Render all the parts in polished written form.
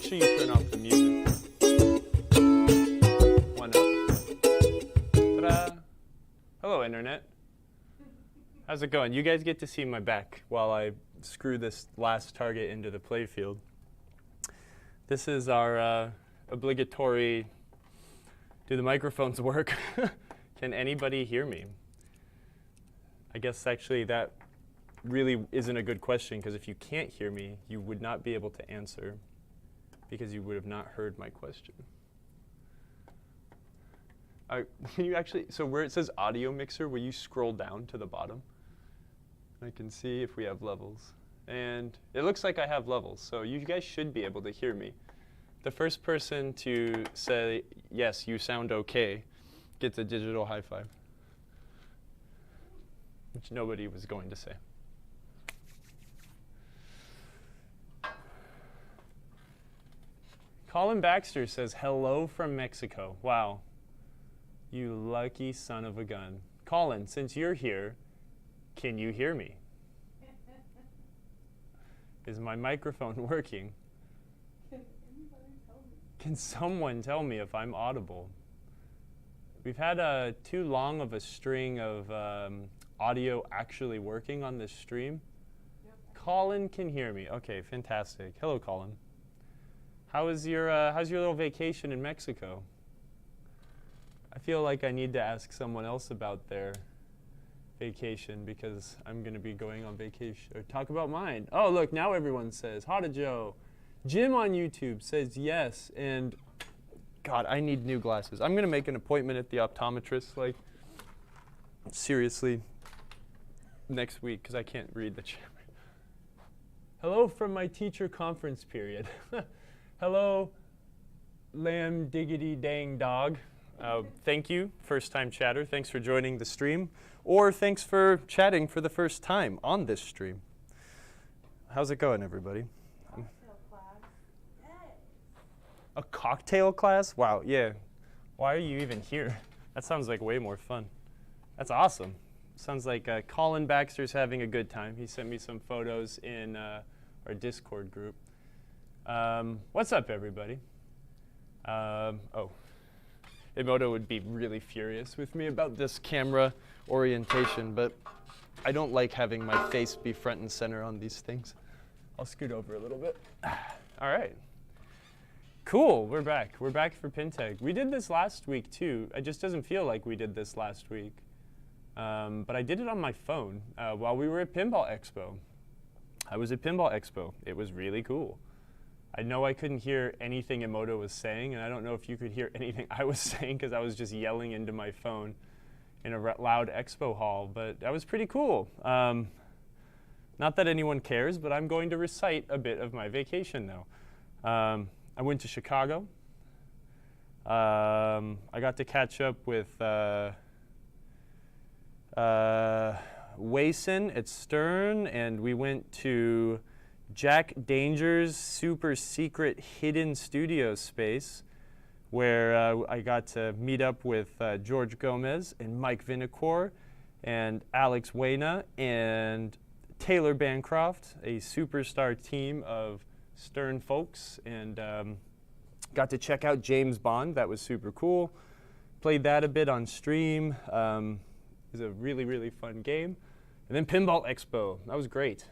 sure you turn off the music. One up. Ta-da! Hello, Internet. How's it going? You guys get to see my back while I screw this last target into the playfield. This is our obligatory, do the microphones work? Can anybody hear me? I guess actually that really isn't a good question, because if you can't hear me, you would not be able to answer because you would have not heard my question. Can you actually, so where it says audio mixer, will you scroll down to the bottom? I can see if we have levels. And it looks like I have levels, so you guys should be able to hear me. The first person to say, yes, you sound okay, gets a digital high five, which nobody was going to say. Colin Baxter says, hello from Mexico. Wow, you lucky son of a gun. Colin, since you're here, can you hear me? Is my microphone working? Can someone tell me if I'm audible? We've had too long of a string of audio actually working on this stream. Yep. Colin can hear me. Okay, fantastic. Hello, Colin. How's your little vacation in Mexico? I feel like I need to ask someone else about their vacation, because I'm going to be going on vacation. Or talk about mine. Oh, look, now everyone says, Hada Joe. Jim on YouTube says yes, and God, I need new glasses. I'm going to make an appointment at the optometrist, like, seriously, next week, because I can't read the chat. Hello from my teacher conference period. Hello, lamb diggity dang dog. Thank you, first-time chatter. Thanks for joining the stream. Or thanks for chatting for the first time on this stream. How's it going, everybody? Cocktail class. Hey. A cocktail class? Wow, yeah. Why are you even here? That sounds like way more fun. That's awesome. Sounds like Colin Baxter's having a good time. He sent me some photos in our Discord group. What's up, everybody? Oh. Emoto would be really furious with me about this camera orientation, but I don't like having my face be front and center on these things. I'll scoot over a little bit. All right. Cool, we're back. We're back for PinTech. We did this last week, too. It just doesn't feel like we did this last week. But I did it on my phone while we were at Pinball Expo. I was at Pinball Expo. It was really cool. I know I couldn't hear anything Emoto was saying, and I don't know if you could hear anything I was saying, because I was just yelling into my phone in a loud expo hall, but that was pretty cool. Not that anyone cares, but I'm going to recite a bit of my vacation now. I went to Chicago. I got to catch up with Wason at Stern, and we went to Jack Danger's super secret hidden studio space, where I got to meet up with George Gomez and Mike Vinacore and Alex Wayna and Taylor Bancroft, a superstar team of Stern folks, and got to check out James Bond. That was super cool. Played that a bit on stream. It was a really, really fun game. And then Pinball Expo. That was great.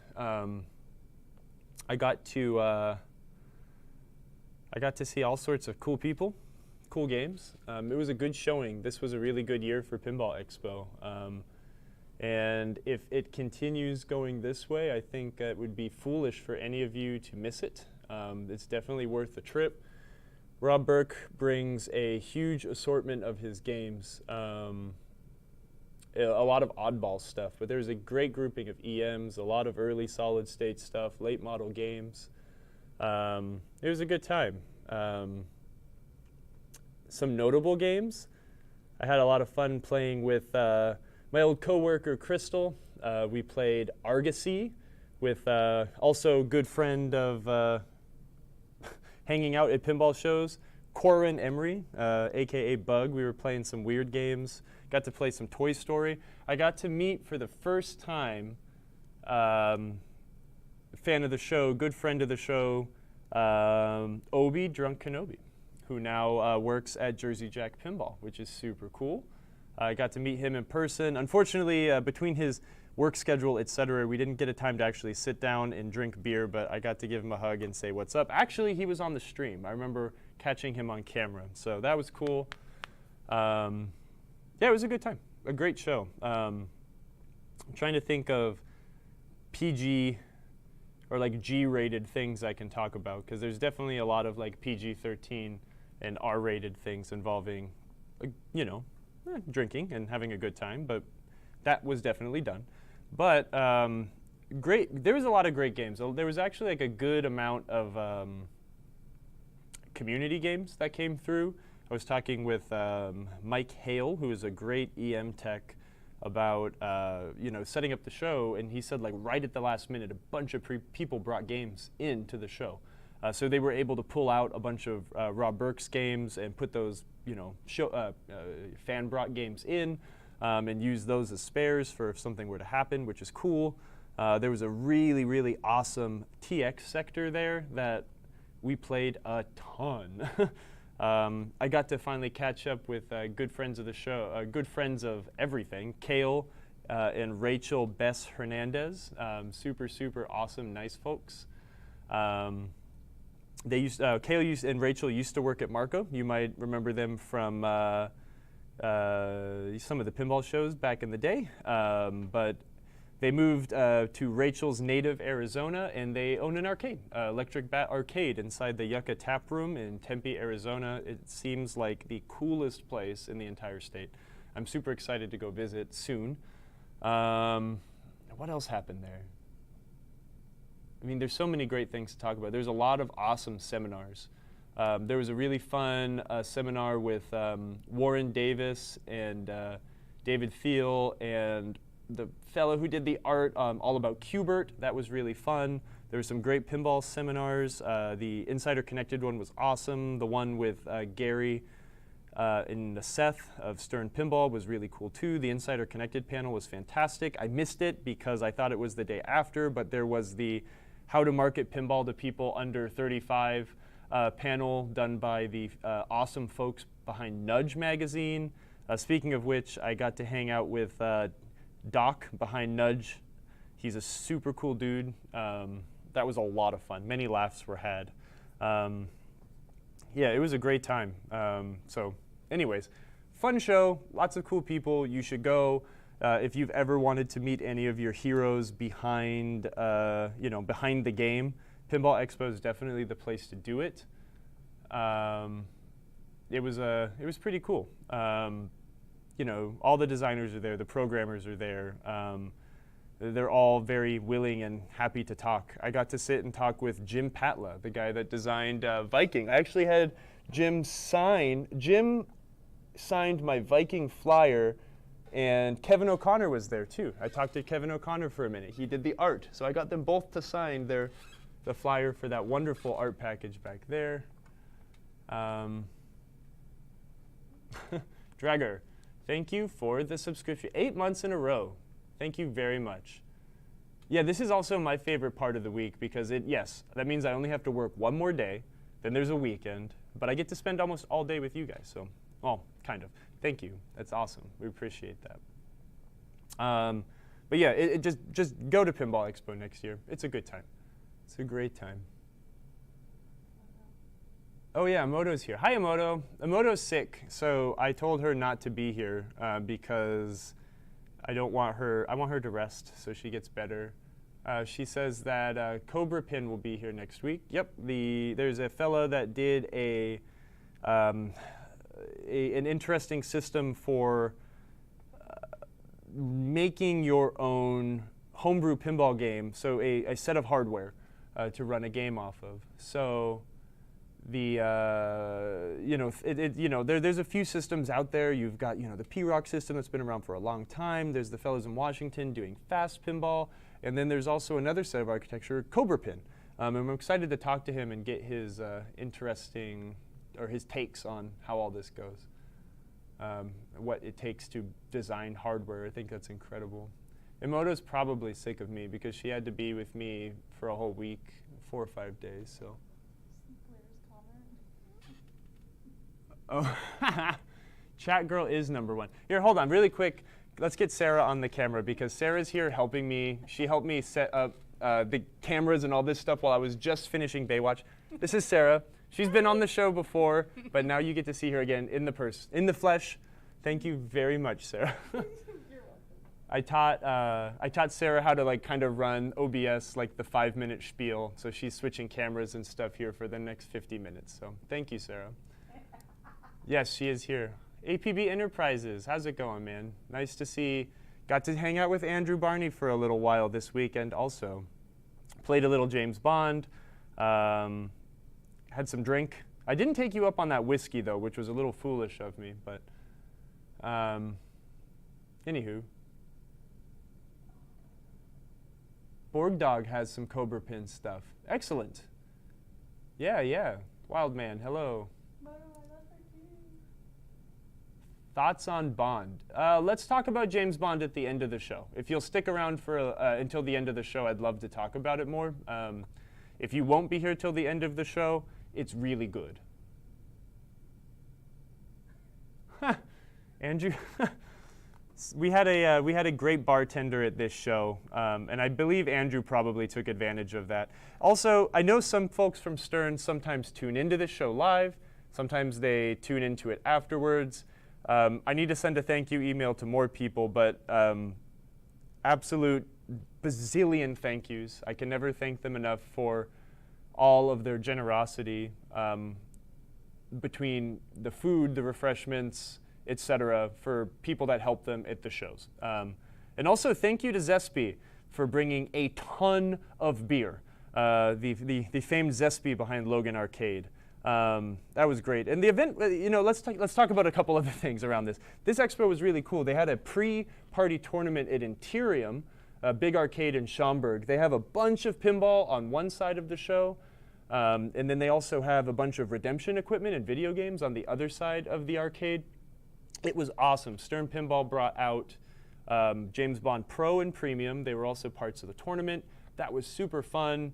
I got to see all sorts of cool people, cool games. It was a good showing. This was a really good year for Pinball Expo. And if it continues going this way, I think it would be foolish for any of you to miss it. It's definitely worth the trip. Rob Burke brings a huge assortment of his games. A lot of oddball stuff, but there's a great grouping of EMs, a lot of early solid state stuff, late model games. It was a good time. Some notable games. I had a lot of fun playing with my old coworker Crystal. We played Argosy with also good friend of hanging out at pinball shows, Corin Emery, aka Bug. We were playing some weird games. Got to play some Toy Story. I got to meet for the first time fan of the show, good friend of the show, Obi Drunk Kenobi, who now works at Jersey Jack Pinball, which is super cool. I got to meet him in person. Unfortunately, between his work schedule, etc., we didn't get a time to actually sit down and drink beer, but I got to give him a hug and say what's up. Actually, he was on the stream. I remember catching him on camera, so that was cool. Yeah, it was a good time, a great show. I'm trying to think of PG or like G-rated things I can talk about, because there's definitely a lot of like PG-13 and R-rated things involving, you know, drinking and having a good time, but that was definitely done. But great, there was a lot of great games. There was actually like a good amount of community games that came through. I was talking with Mike Hale, who is a great EM tech, about you know, setting up the show, and he said like right at the last minute, a bunch of people brought games into the show. So they were able to pull out a bunch of Rob Burke's games and put those, you know, fan brought games in, and use those as spares for if something were to happen, which is cool. There was a really, really awesome TX sector there that we played a ton. I got to finally catch up with good friends of the show, good friends of everything, Kale and Rachel Bess Hernandez, super, super awesome, nice folks. They used Kale and Rachel used to work at Marco. You might remember them from some of the pinball shows back in the day. But they moved to Rachel's native Arizona, and they own an arcade, Electric Bat Arcade, inside the Yucca Tap Room in Tempe, Arizona. It seems like the coolest place in the entire state. I'm super excited to go visit soon. What else happened there? I mean, there's so many great things to talk about. There's a lot of awesome seminars. There was a really fun seminar with Warren Davis and David Thiel and the fellow who did the art all about Qbert. That was really fun. There were some great pinball seminars. The Insider Connected one was awesome. The one with Gary and Seth of Stern Pinball was really cool too. The Insider Connected panel was fantastic. I missed it because I thought it was the day after, but there was the How to Market Pinball to People Under 35 panel done by the awesome folks behind Nudge magazine. Speaking of which, I got to hang out with Doc behind Nudge. He's a super cool dude. That was a lot of fun. Many laughs were had. Yeah, it was a great time. So anyways, fun show, lots of cool people. You should go. If you've ever wanted to meet any of your heroes behind, you know, behind the game, Pinball Expo is definitely the place to do it. It was pretty cool. You know, all the designers are there, the programmers are there. They're all very willing and happy to talk. I got to sit and talk with Jim Patla, the guy that designed Viking. I actually had Jim signed my Viking flyer, and Kevin O'Connor was there too. I talked to Kevin O'Connor for a minute. He did the art. So I got them both to sign the flyer for that wonderful art package back there. Dragger, thank you for the subscription. 8 months in a row. Thank you very much. Yeah, this is also my favorite part of the week because yes, that means I only have to work one more day, then there's a weekend, but I get to spend almost all day with you guys, so, well, kind of. Thank you. That's awesome. We appreciate that. But yeah, just go to Pinball Expo next year. It's a good time. It's a great time. Oh yeah, Amoto's here. Hi, Amoto. Amoto's sick, so I told her not to be here because I want her to rest so she gets better. She says that Cobra Pin will be here next week. Yep, there's a fella that did an interesting system for making your own homebrew pinball game, so a set of hardware to run a game off of. So there's a few systems out there. You've got the P-Rock system that's been around for a long time. There's the fellows in Washington doing fast pinball, and then there's also another set of architecture, Cobra Pin. And I'm excited to talk to him and get his his takes on how all this goes, what it takes to design hardware. I think that's incredible. Emoto's probably sick of me because she had to be with me for a whole week, 4 or 5 days. So Oh, chat girl is #1. Here, hold on, really quick. Let's get Sarah on the camera because Sarah's here helping me. She helped me set up the cameras and all this stuff while I was just finishing Baywatch. This is Sarah. She's been on the show before, but now you get to see her again in the flesh. Thank you very much, Sarah. I taught Sarah how to kind of run OBS, like the 5-minute spiel. So she's switching cameras and stuff here for the next 50 minutes. So thank you, Sarah. Yes, she is here. APB Enterprises, how's it going, man? Nice to see. Got to hang out with Andrew Barney for a little while this weekend also. Played a little James Bond. Had some drink. I didn't take you up on that whiskey, though, which was a little foolish of me. But anywho. Borg Dog has some Cobra Pin stuff. Excellent. Yeah. Wild Man, hello. Thoughts on Bond? Let's talk about James Bond at the end of the show. If you'll stick around for until the end of the show, I'd love to talk about it more. If you won't be here till the end of the show, it's really good. Andrew, we had a great bartender at this show, and I believe Andrew probably took advantage of that. Also, I know some folks from Stern sometimes tune into this show live. Sometimes they tune into it afterwards. I need to send a thank you email to more people, but absolute bazillion thank yous. I can never thank them enough for all of their generosity between the food, the refreshments, etc., for people that help them at the shows. And also thank you to Zespi for bringing a ton of beer, the famed Zespi behind Logan Arcade. That was great. And the event, let's talk about a couple other things around this. This expo was really cool. They had a pre-party tournament at Interium, a big arcade in Schaumburg. They have a bunch of pinball on one side of the show, and then they also have a bunch of redemption equipment and video games on the other side of the arcade. It was awesome. Stern Pinball brought out James Bond Pro and Premium. They were also parts of the tournament. That was super fun.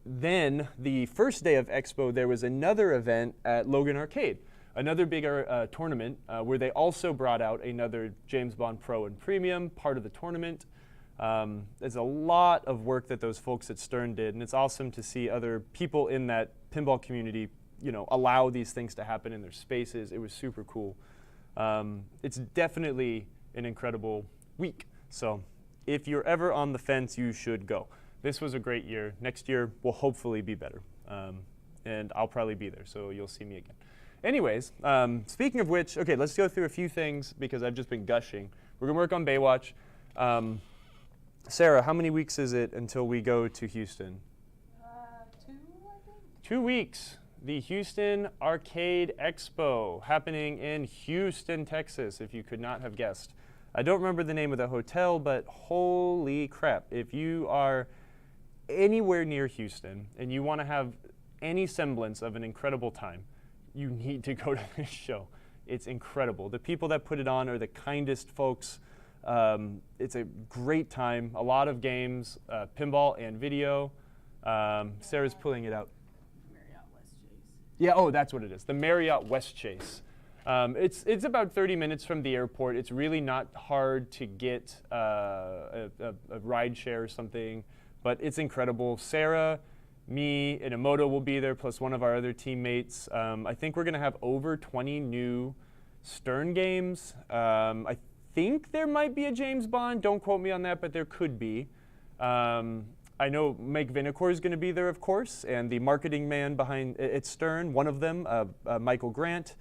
Then, the first day of Expo, there was another event at Logan Arcade, another bigger tournament where they also brought out another James Bond Pro and Premium, part of the tournament. There's a lot of work that those folks at Stern did, and it's awesome to see other people in that pinball community, allow these things to happen in their spaces. It was super cool. It's definitely an incredible week. So, if you're ever on the fence, you should go. This was a great year. Next year will hopefully be better. And I'll probably be there, so you'll see me again. Anyways, speaking of which, okay, let's go through a few things because I've just been gushing. We're going to work on Baywatch. Sarah, how many weeks is it until we go to Houston? 2, I think. 2 weeks. The Houston Arcade Expo happening in Houston, Texas, if you could not have guessed. I don't remember the name of the hotel, but holy crap. If you are anywhere near Houston and you want to have any semblance of an incredible time, you need to go to this show. It's incredible. The people that put it on are the kindest folks. It's a great time. A lot of games, pinball and video. Sarah's pulling it out. Marriott West Chase. Yeah, oh, that's what it is. The Marriott West Chase. It's about 30 minutes from the airport. It's really not hard to get a ride share or something, but it's incredible. Sarah, me, and Emoto will be there, plus one of our other teammates. I think we're going to have over 20 new Stern games. I think there might be a James Bond. Don't quote me on that, but there could be. I know Mike Vinacore is going to be there, of course, and the marketing man behind at Stern, one of them, Michael Grant.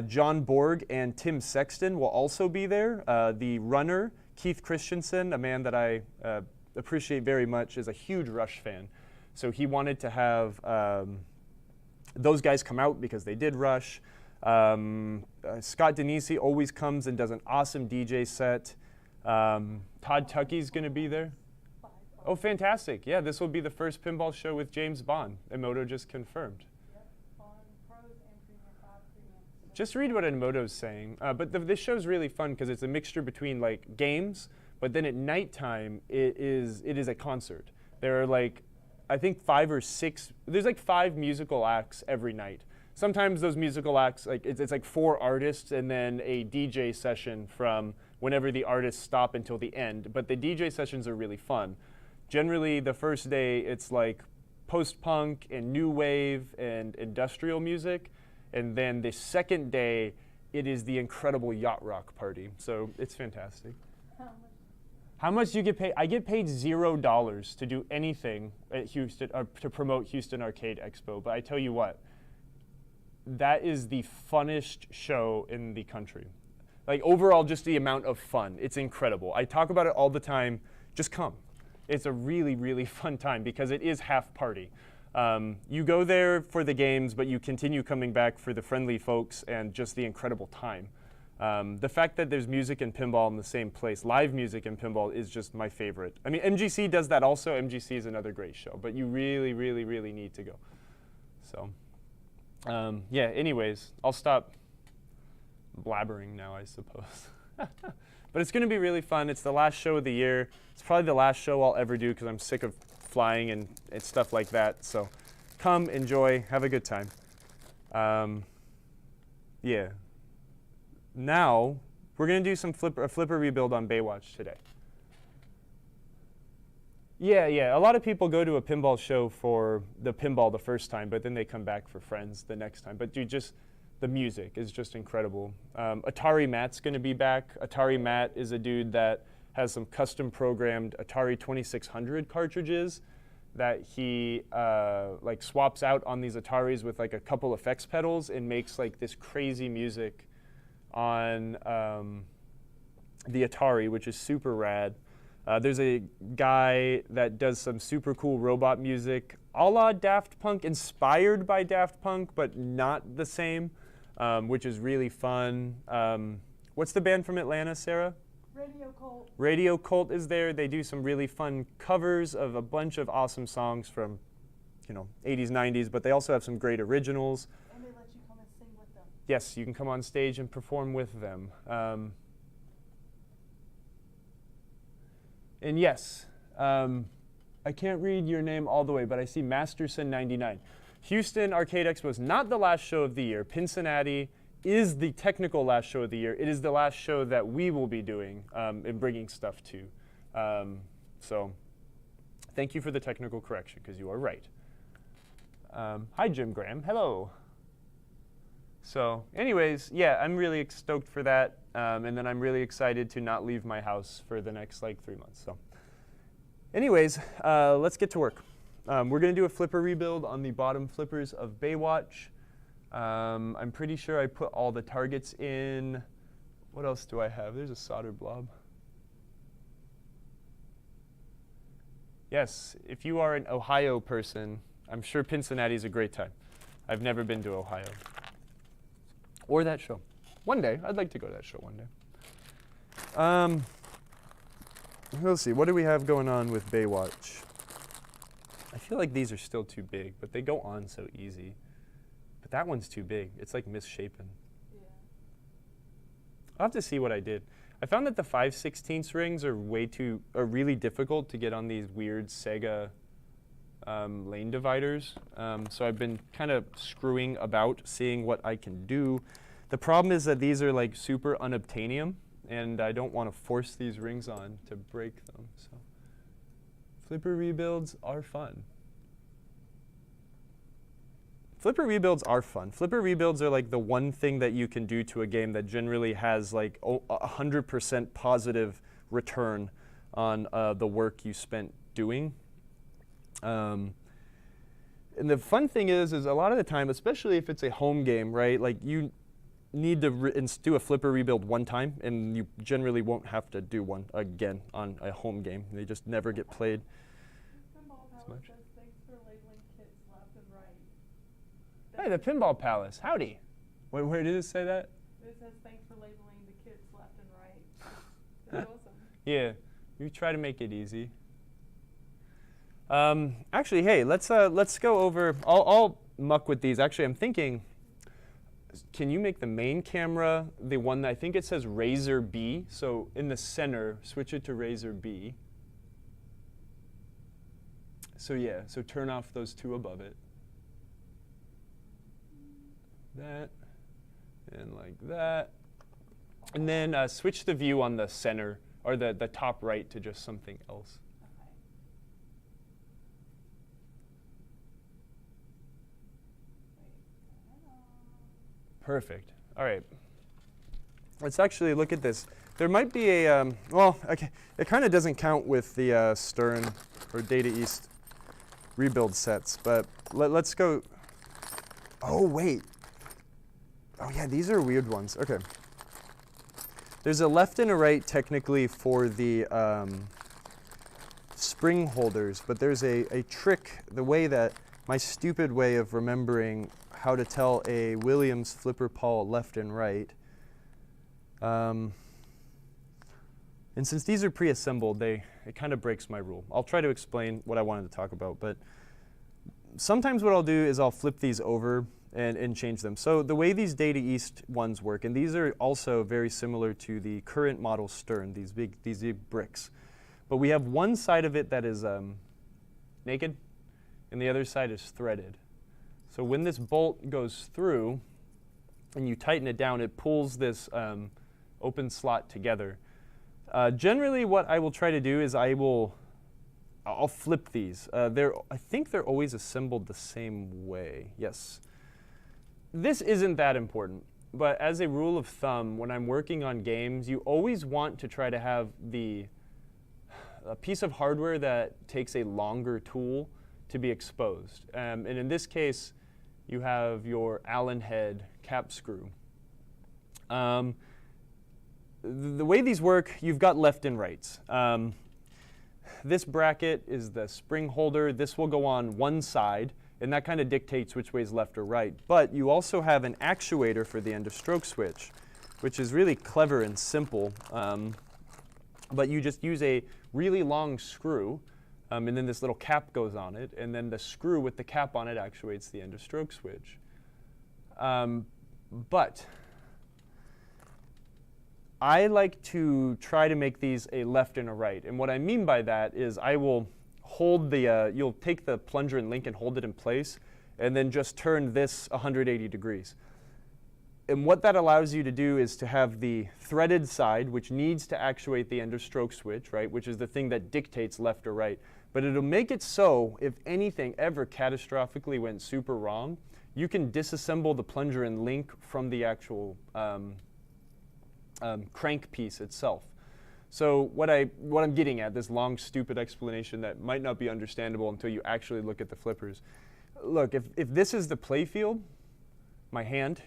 John Borg and Tim Sexton will also be there. The runner, Keith Christensen, a man that I appreciate very much, is a huge Rush fan. So he wanted to have those guys come out because they did Rush. Scott Denisi always comes and does an awesome DJ set. Todd Tuckey's going to be there. Oh, fantastic. Yeah, this will be the first pinball show with James Bond. Emoto just confirmed. Just read what Emoto's saying. But this show's really fun because it's a mixture between like games, but then at nighttime it is a concert. There are like, I think 5 or 6, there's like 5 musical acts every night. sometimes those musical acts, like it's like 4 artists and then a DJ session from whenever the artists stop until the end. But the DJ sessions are really fun. Generally, the first day it's like post-punk and new wave and industrial music, and then the second day it is the incredible yacht rock party. So it's fantastic. How much do you get paid? I get paid $0 to do anything at Houston, or to promote Houston Arcade Expo. But I tell you what, that is the funnest show in the country. Like overall, just the amount of fun. It's incredible. I talk about it all the time. Just come. It's a really, really fun time because it is half party. You go there for the games, but you continue coming back for the friendly folks and just the incredible time. The fact that there's music and pinball in the same place, live music and pinball, is just my favorite. I mean, MGC does that also. MGC is another great show, but you really, really, really need to go. So, yeah, anyways, I'll stop blabbering now, I suppose. But it's going to be really fun. It's the last show of the year. It's probably the last show I'll ever do because I'm sick of flying and stuff like that. So come, enjoy, have a good time. Yeah. Now, we're going to do some flipper rebuild on Baywatch today. Yeah. A lot of people go to a pinball show for the pinball the first time, but then they come back for friends the next time. But dude, just the music is just incredible. Atari Matt's going to be back. Atari Matt is a dude that has some custom programmed Atari 2600 cartridges that he like swaps out on these Ataris with like a couple effects pedals and makes like this crazy music on the Atari, which is super rad. There's a guy that does some super cool robot music, a la Daft Punk, inspired by Daft Punk, but not the same, which is really fun. What's the band from Atlanta, Sarah? Radio Cult. Radio Cult is there. They do some really fun covers of a bunch of awesome songs from, 80s, 90s, but they also have some great originals. And they let you come and sing with them. Yes, you can come on stage and perform with them. And yes, I can't read your name all the way, but I see Masterson99. Houston Arcade Expo is not the last show of the year. Cincinnati is the technical last show of the year. It is the last show that we will be doing and bringing stuff to. So thank you for the technical correction, because you are right. Hi, Jim Graham. Hello. So anyways, yeah, I'm really stoked for that. And then I'm really excited to not leave my house for the next 3 months. So anyways, let's get to work. We're going to do a flipper rebuild on the bottom flippers of Baywatch. I'm pretty sure I put all the targets in. What else do I have? There's a solder blob. Yes, if you are an Ohio person, I'm sure Cincinnati is a great time. I've never been to Ohio. Or that show. One day, I'd like to go to that show one day. Let's see, what do we have going on with Baywatch? I feel like these are still too big, but they go on so easy. But that one's too big. It's like misshapen. Yeah. I'll have to see what I did. I found that the 5/16 rings are are really difficult to get on these weird Sega lane dividers. So I've been kind of screwing about, seeing what I can do. The problem is that these are like super unobtainium, and I don't want to force these rings on to break them. So flipper rebuilds are fun. Flipper rebuilds are fun. Flipper rebuilds are like the one thing that you can do to a game that generally has like 100% positive return on the work you spent doing. And the fun thing is a lot of the time, especially if it's a home game, right? Like you need to do a flipper rebuild one time, and you generally won't have to do one again on a home game. They just never get played as much. Says, thanks for labeling kits left and right. Hey, the Pinball Palace. Howdy. Where did it say that? It says thanks for labeling the kits left and right. That's awesome. Yeah, we try to make it easy. Actually, hey, let's go over. I'll muck with these. Actually, I'm thinking, can you make the main camera the one that I think it says Razor B? So in the center, switch it to Razor B. So yeah, so turn off those two above it. that, and like that. And then switch the view on the center, or the top right, to just something else. Perfect. All right. Let's actually look at this. There might be a, well, okay, it kind of doesn't count with the Stern or Data East rebuild sets, but let's go. Oh, wait. Oh, yeah, these are weird ones. Okay. There's a left and a right technically for the spring holders, but there's a trick, the way that, my stupid way of remembering how to tell a Williams flipper pawl left and right. And since these are pre-assembled, it kind of breaks my rule. I'll try to explain what I wanted to talk about, but sometimes what I'll do is I'll flip these over and change them. So the way these Data East ones work, and these are also very similar to the current model Stern, these big bricks. But we have one side of it that is naked, and the other side is threaded. So when this bolt goes through and you tighten it down, it pulls this open slot together. Generally, what I will try to do is I'll flip these. I think they're always assembled the same way. Yes. This isn't that important, but as a rule of thumb, when I'm working on games, you always want to try to have a piece of hardware that takes a longer tool to be exposed. And in this case, you have your Allen head cap screw. The way these work, you've got left and rights. This bracket is the spring holder. This will go on one side, and that kind of dictates which way is left or right. But you also have an actuator for the end of stroke switch, which is really clever and simple. But you just use a really long screw, and then this little cap goes on it, and then the screw with the cap on it actuates the end of stroke switch. But I like to try to make these a left and a right. And what I mean by that is I will hold you'll take the plunger and link and hold it in place, and then just turn this 180 degrees. And what that allows you to do is to have the threaded side, which needs to actuate the end of stroke switch, right, which is the thing that dictates left or right. But it'll make it so if anything ever catastrophically went super wrong, you can disassemble the plunger and link from the actual crank piece itself. So what I'm getting at, this long, stupid explanation that might not be understandable until you actually look at the flippers. Look, if this is the playfield, my hand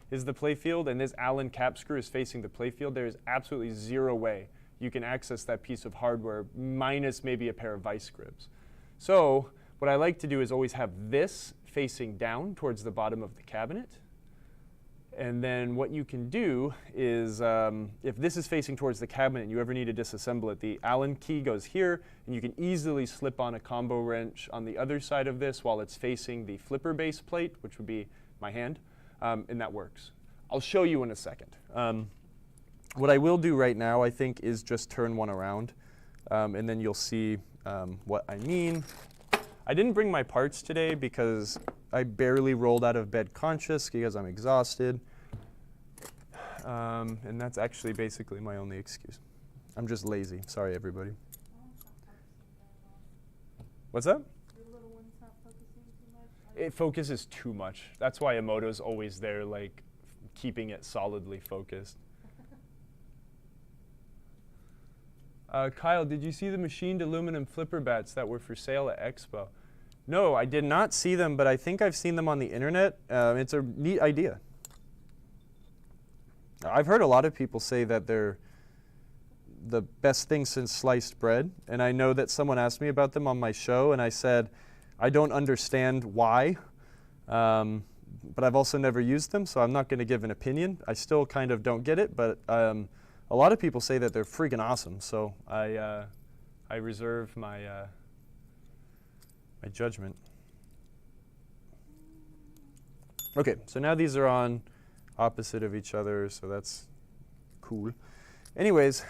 is the playfield, and this Allen cap screw is facing the playfield, there is absolutely zero way you can access that piece of hardware minus maybe a pair of vice grips. So what I like to do is always have this facing down towards the bottom of the cabinet. And then what you can do is, if this is facing towards the cabinet and you ever need to disassemble it, the Allen key goes here, and you can easily slip on a combo wrench on the other side of this while it's facing the flipper base plate, which would be my hand, and that works. I'll show you in a second. What I will do right now, I think, is just turn one around, and then you'll see what I mean. I didn't bring my parts today because I barely rolled out of bed conscious because I'm exhausted. And that's actually basically my only excuse. I'm just lazy. Sorry, everybody. What's that? The little one's not focusing too much. It focuses too much. That's why Emoto's always there, like, keeping it solidly focused. Kyle, did you see the machined aluminum flipper bats that were for sale at Expo? No, I did not see them, but I think I've seen them on the internet. It's a neat idea. I've heard a lot of people say that they're the best thing since sliced bread, and I know that someone asked me about them on my show, and I said, I don't understand why, but I've also never used them, so I'm not going to give an opinion. I still kind of don't get it, but a lot of people say that they're freaking awesome, so I reserve my my judgment. Okay, so now these are on opposite of each other, so that's cool. Anyways,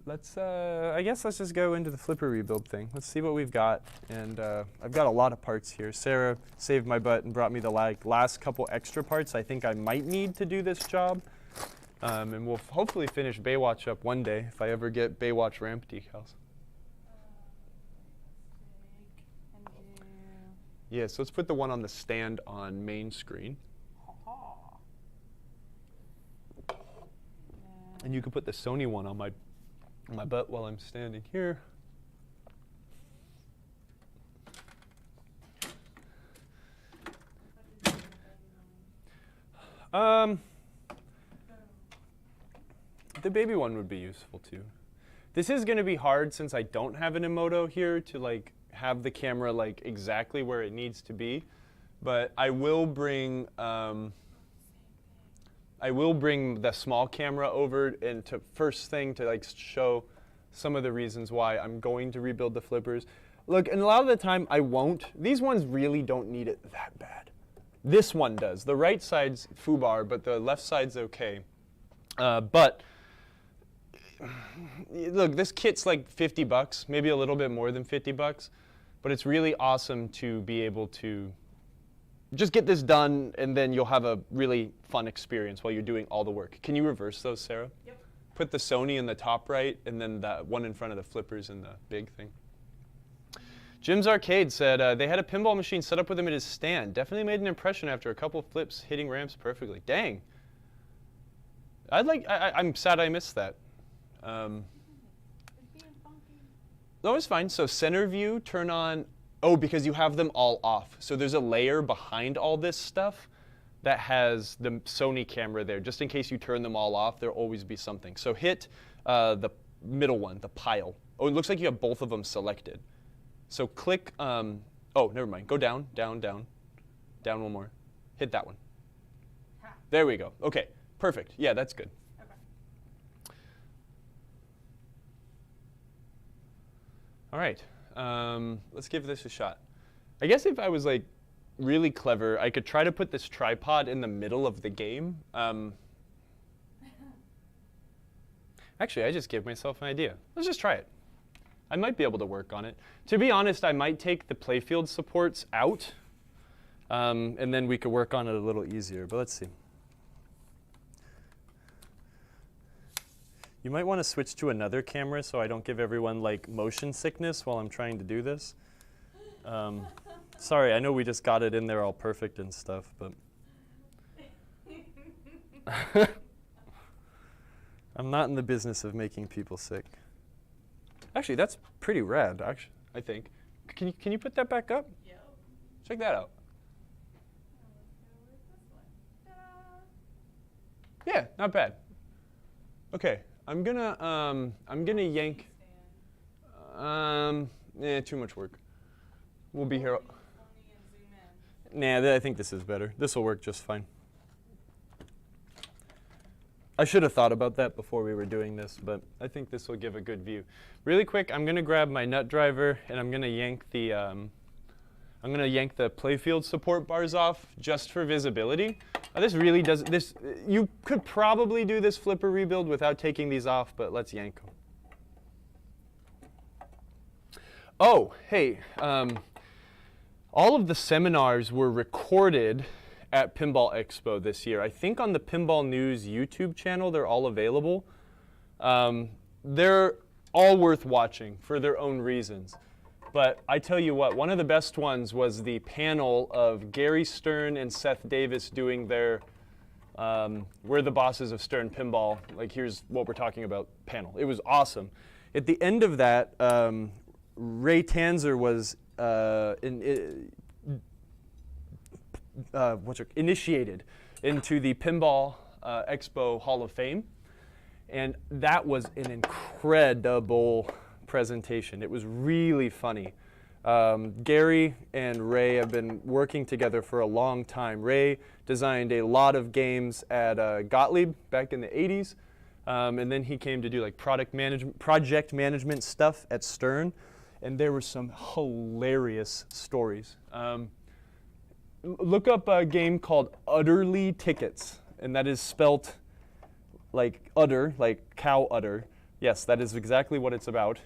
I guess let's just go into the flipper rebuild thing. Let's see what we've got. And I've got a lot of parts here. Sarah saved my butt and brought me the last couple extra parts I think I might need to do this job. And we'll hopefully finish Baywatch up one day if I ever get Baywatch ramp decals. Yeah, so let's put the one on the stand on main screen. And you can put the Sony one on my butt while I'm standing here. The baby one would be useful too. This is going to be hard since I don't have an Emoto here to like have the camera like exactly where it needs to be, but I will bring the small camera over and to first thing to like show some of the reasons why I'm going to rebuild the flippers. Look, and a lot of the time I won't. These ones really don't need it that bad. This one does. The right side's foobar, but the left side's okay. But look, this kit's like 50 bucks, maybe a little bit more than 50 bucks, but it's really awesome to be able to just get this done, and then you'll have a really fun experience while you're doing all the work. Can you reverse those, Sarah? Yep. Put the Sony in the top right, and then the one in front of the flippers in the big thing. Jim's Arcade said they had a pinball machine set up with him at his stand. Definitely made an impression after a couple flips hitting ramps perfectly. Dang. I'm sad I missed that. No, it's fine. So center view, turn on. Oh, because you have them all off. So there's a layer behind all this stuff that has the Sony camera there. Just in case you turn them all off, there'll always be something. So hit the middle one, the pile. Oh, it looks like you have both of them selected. So click, oh, never mind. Go down, down, down. Down one more. Hit that one. There we go. Okay, perfect. Yeah, that's good. All right, let's give this a shot. I guess if I was like really clever, I could try to put this tripod in the middle of the game. Actually, I just gave myself an idea. Let's just try it. I might be able to work on it. To be honest, I might take the playfield supports out, and then we could work on it a little easier, but let's see. You might want to switch to another camera so I don't give everyone like motion sickness while I'm trying to do this. Sorry, I know we just got it in there all perfect and stuff, but I'm not in the business of making people sick. Actually, that's pretty rad, actually, I think. Can you put that back up? Yep. Check that out. Yeah, not bad. Okay. I'm gonna yank. Too much work. We'll be here. Nah, I think this is better. This will work just fine. I should have thought about that before we were doing this, but I think this will give a good view. Really quick, I'm gonna grab my nut driver and I'm gonna yank the playfield support bars off just for visibility. This really does this. You could probably do this flipper rebuild without taking these off, but let's yank them. Oh, hey, all of the seminars were recorded at Pinball Expo this year. I think on the Pinball News YouTube channel, they're all available. They're all worth watching for their own reasons. But I tell you what, one of the best ones was the panel of Gary Stern and Seth Davis doing their We're the Bosses of Stern Pinball, like here's what we're talking about panel. It was awesome. At the end of that, Ray Tanzer was initiated into the Pinball Expo Hall of Fame. And that was an incredible presentation. It was really funny. Gary and Ray have been working together for a long time. Ray designed a lot of games at Gottlieb back in the 80s. And then he came to do like project management stuff at Stern. And there were some hilarious stories. Look up a game called Utterly Tickets. And that is spelt like udder, like cow udder, Yes, that is exactly what it's about.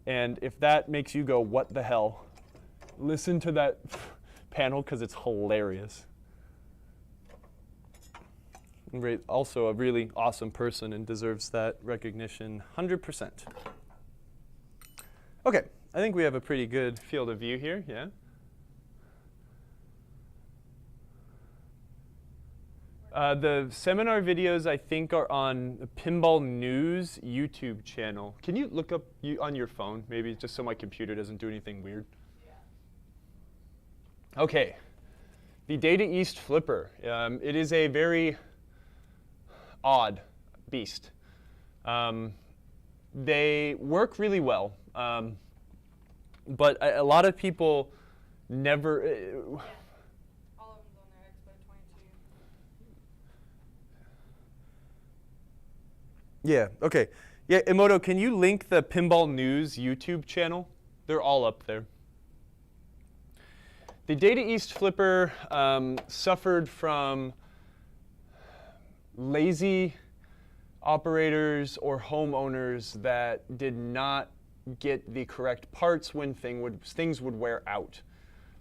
And if that makes you go, what the hell, listen to that panel because it's hilarious. Also a really awesome person and deserves that recognition 100%. Okay, I think we have a pretty good field of view here, yeah? The seminar videos, I think, are on the Pinball News YouTube channel. Can you look up on your phone, maybe, just so my computer doesn't do anything weird? Yeah. Okay. The Data East Flipper. It is a very odd beast. They work really well, but a lot of people never... Yeah, okay. Yeah, Emoto, can you link the Pinball News YouTube channel? They're all up there. The Data East Flipper suffered from lazy operators or homeowners that did not get the correct parts when things would wear out.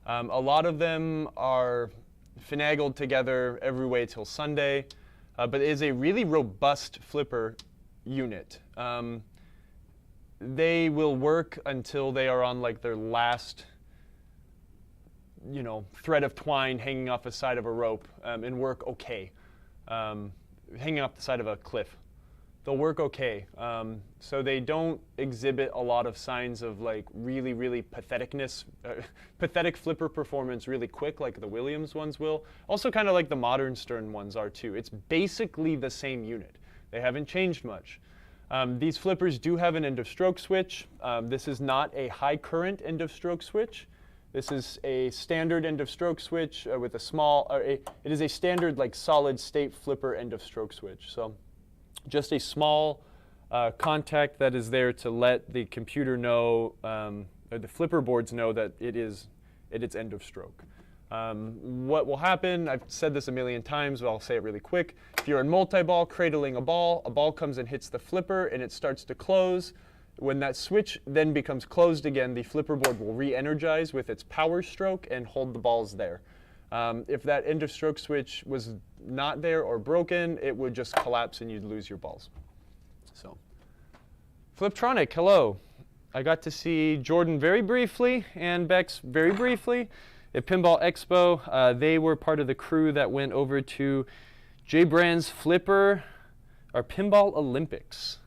A lot of them are finagled together every way till Sunday, but it is a really robust flipper unit. They will work until they are on like their last, thread of twine hanging off the side of a rope and work okay. Hanging off the side of a cliff. They'll work okay. So they don't exhibit a lot of signs of like really, really patheticness, pathetic flipper performance really quick like the Williams ones will. Also kind of like the modern Stern ones are too. It's basically the same unit. They haven't changed much. These flippers do have an end of stroke switch. This is not a high current end of stroke switch. This is a standard end of stroke switch with a small, it is a standard like solid state flipper end of stroke switch. So just a small contact that is there to let the computer know, or the flipper boards know that it's end of stroke. What will happen, I've said this a million times, but I'll say it really quick. If you're in multi-ball cradling a ball comes and hits the flipper and it starts to close. When that switch then becomes closed again, the flipper board will re-energize with its power stroke and hold the balls there. If that end of stroke switch was not there or broken, it would just collapse and you'd lose your balls. So, Fliptronic, hello. I got to see Jordan very briefly and Bex very briefly at Pinball Expo. They were part of the crew that went over to Jay Brand's Flipper, or Pinball Olympics.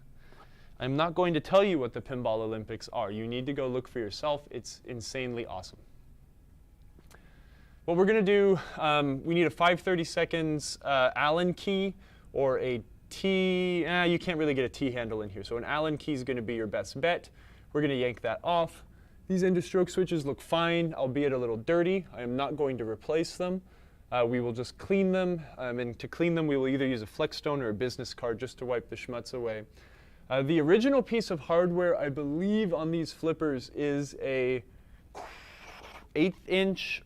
I'm not going to tell you what the Pinball Olympics are. You need to go look for yourself. It's insanely awesome. What we're going to do, we need a 5/30 seconds Allen key or a T. You can't really get a T handle in here, so an Allen key is going to be your best bet. We're going to yank that off. These end of stroke switches look fine, albeit a little dirty. I am not going to replace them. We will just clean them, and to clean them we will either use a Flexstone or a business card just to wipe the schmutz away. The original piece of hardware, I believe, on these flippers is a 1/8"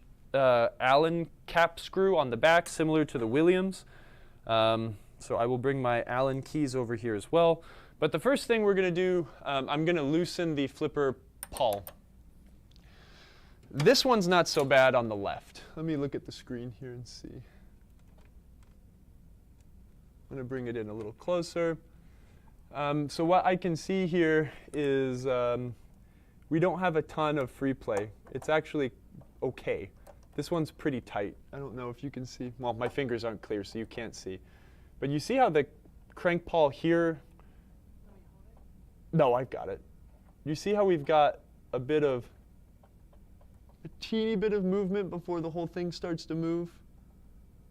Allen cap screw on the back, similar to the Williams. So I will bring my Allen keys over here as well. But the first thing we're going to do, I'm going to loosen the flipper pawl. This one's not so bad on the left. Let me look at the screen here and see. I'm going to bring it in a little closer. So what I can see here is we don't have a ton of free play. It's actually okay. This one's pretty tight. I don't know if you can see. Well, my fingers aren't clear, so you can't see. But you see how the crank pawl here? No, I've got it. You see how we've got a teeny bit of movement before the whole thing starts to move?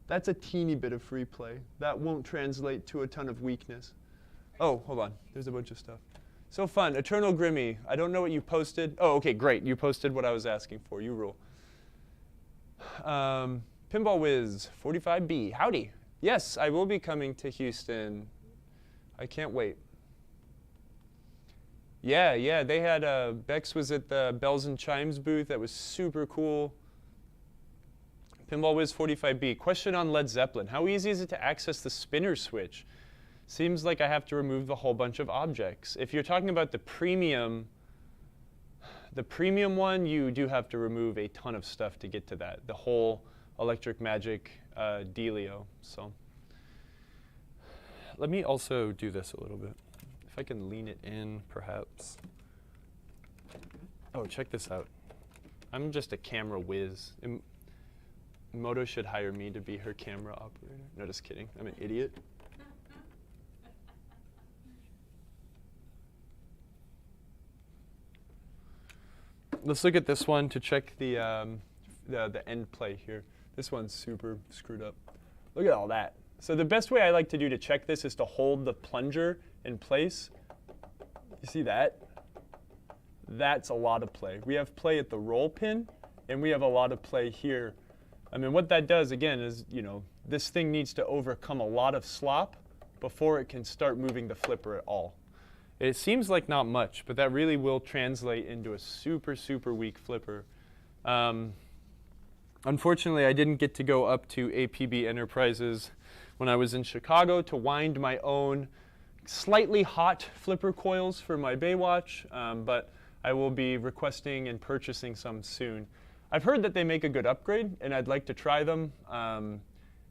That's a teeny bit of free play. That won't translate to a ton of weakness. Oh, hold on. There's a bunch of stuff. So fun. Eternal Grimmy. I don't know what you posted. Oh, OK, great. You posted what I was asking for. You rule. Pinball Wiz 45B. Howdy. Yes, I will be coming to Houston. I can't wait. Yeah, they had, Bex was at the Bells and Chimes booth. That was super cool. Pinball Wiz 45B. Question on Led Zeppelin. How easy is it to access the spinner switch? seems like I have to remove a whole bunch of objects. If you're talking about the premium one, you do have to remove a ton of stuff to get to that, the whole Electric Magic dealio. So let me also do this a little bit. If I can lean it in, perhaps. Oh, check this out. I'm just a camera whiz. Moto should hire me to be her camera operator. No, just kidding. I'm an idiot. Let's look at this one to check the end play here. This one's super screwed up. Look at all that. So the best way I like to do to check this is to hold the plunger in place. You see that? That's a lot of play. We have play at the roll pin, and we have a lot of play here. I mean, what that does, again, is, you know, this thing needs to overcome a lot of slop before it can start moving the flipper at all. It seems like not much, but that really will translate into a super, super weak flipper. Unfortunately, I didn't get to go up to APB Enterprises when I was in Chicago to wind my own slightly hot flipper coils for my Baywatch, but I will be requesting and purchasing some soon. I've heard that they make a good upgrade, and I'd like to try them.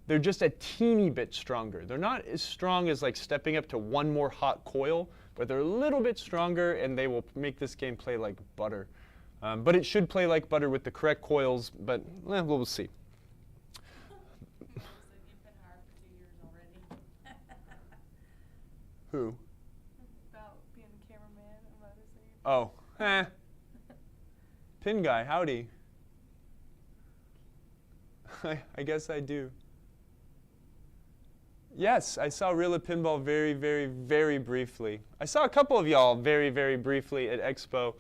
They're just a teeny bit stronger. They're not as strong as like stepping up to one more hot coil, but they're a little bit stronger, and they will make this game play like butter. But it should play like butter with the correct coils, but we'll see. Who? About being a cameraman. I'm about to say. Oh, Pin guy, howdy. I guess I do. Yes, I saw Rilla Pinball very, very, very briefly. I saw a couple of y'all very, very briefly at Expo,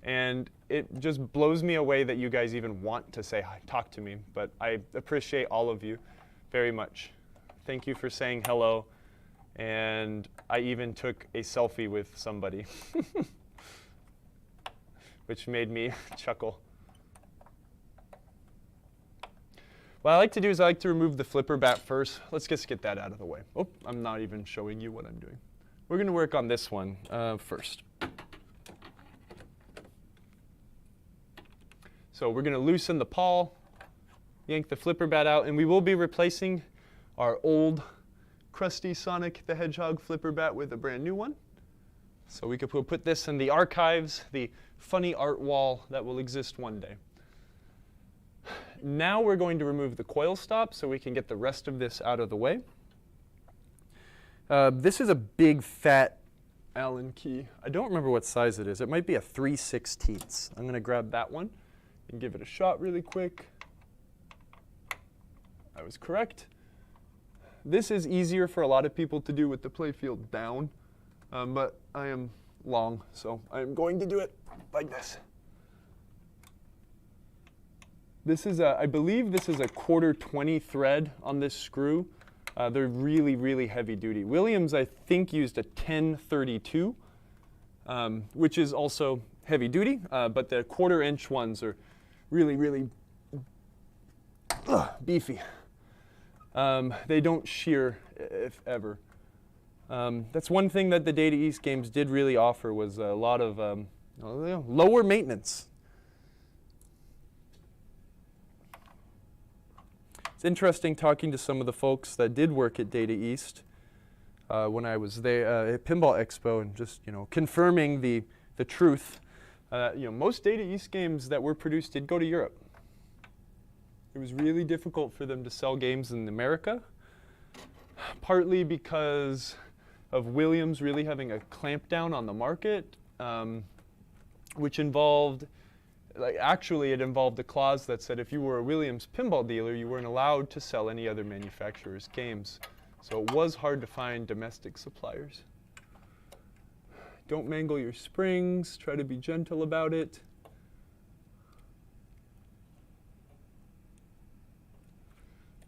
and it just blows me away that you guys even want to say hi, talk to me. But I appreciate all of you very much. Thank you for saying hello. And I even took a selfie with somebody, which made me chuckle. What I like to do is I like to remove the flipper bat first. Let's just get that out of the way. Oh, I'm not even showing you what I'm doing. We're going to work on this one first. So we're going to loosen the pawl, yank the flipper bat out, and we will be replacing our old crusty Sonic the Hedgehog flipper bat with a brand new one. So we could put this in the archives, the funny art wall that will exist one day. Now we're going to remove the coil stop so we can get the rest of this out of the way. This is a big fat Allen key. I don't remember what size it is. It might be a 3/16. I'm going to grab that one and give it a shot really quick. I was correct. This is easier for a lot of people to do with the playfield down, but I am long, so I am going to do it like this. This is I believe this is a 1/4-20 thread on this screw. They're really, really heavy duty. Williams, I think, used a 1032, which is also heavy duty, but the 1/4-inch ones are really, really beefy. They don't shear, if ever. That's one thing that the Data East games did really offer, was a lot of lower maintenance. It's interesting talking to some of the folks that did work at Data East when I was there at Pinball Expo, and just confirming the truth. Most Data East games that were produced did go to Europe. It was really difficult for them to sell games in America, partly because of Williams really having a clampdown on the market, which involved, it involved a clause that said if you were a Williams pinball dealer, you weren't allowed to sell any other manufacturer's games. So it was hard to find domestic suppliers. Don't mangle your springs. Try to be gentle about it.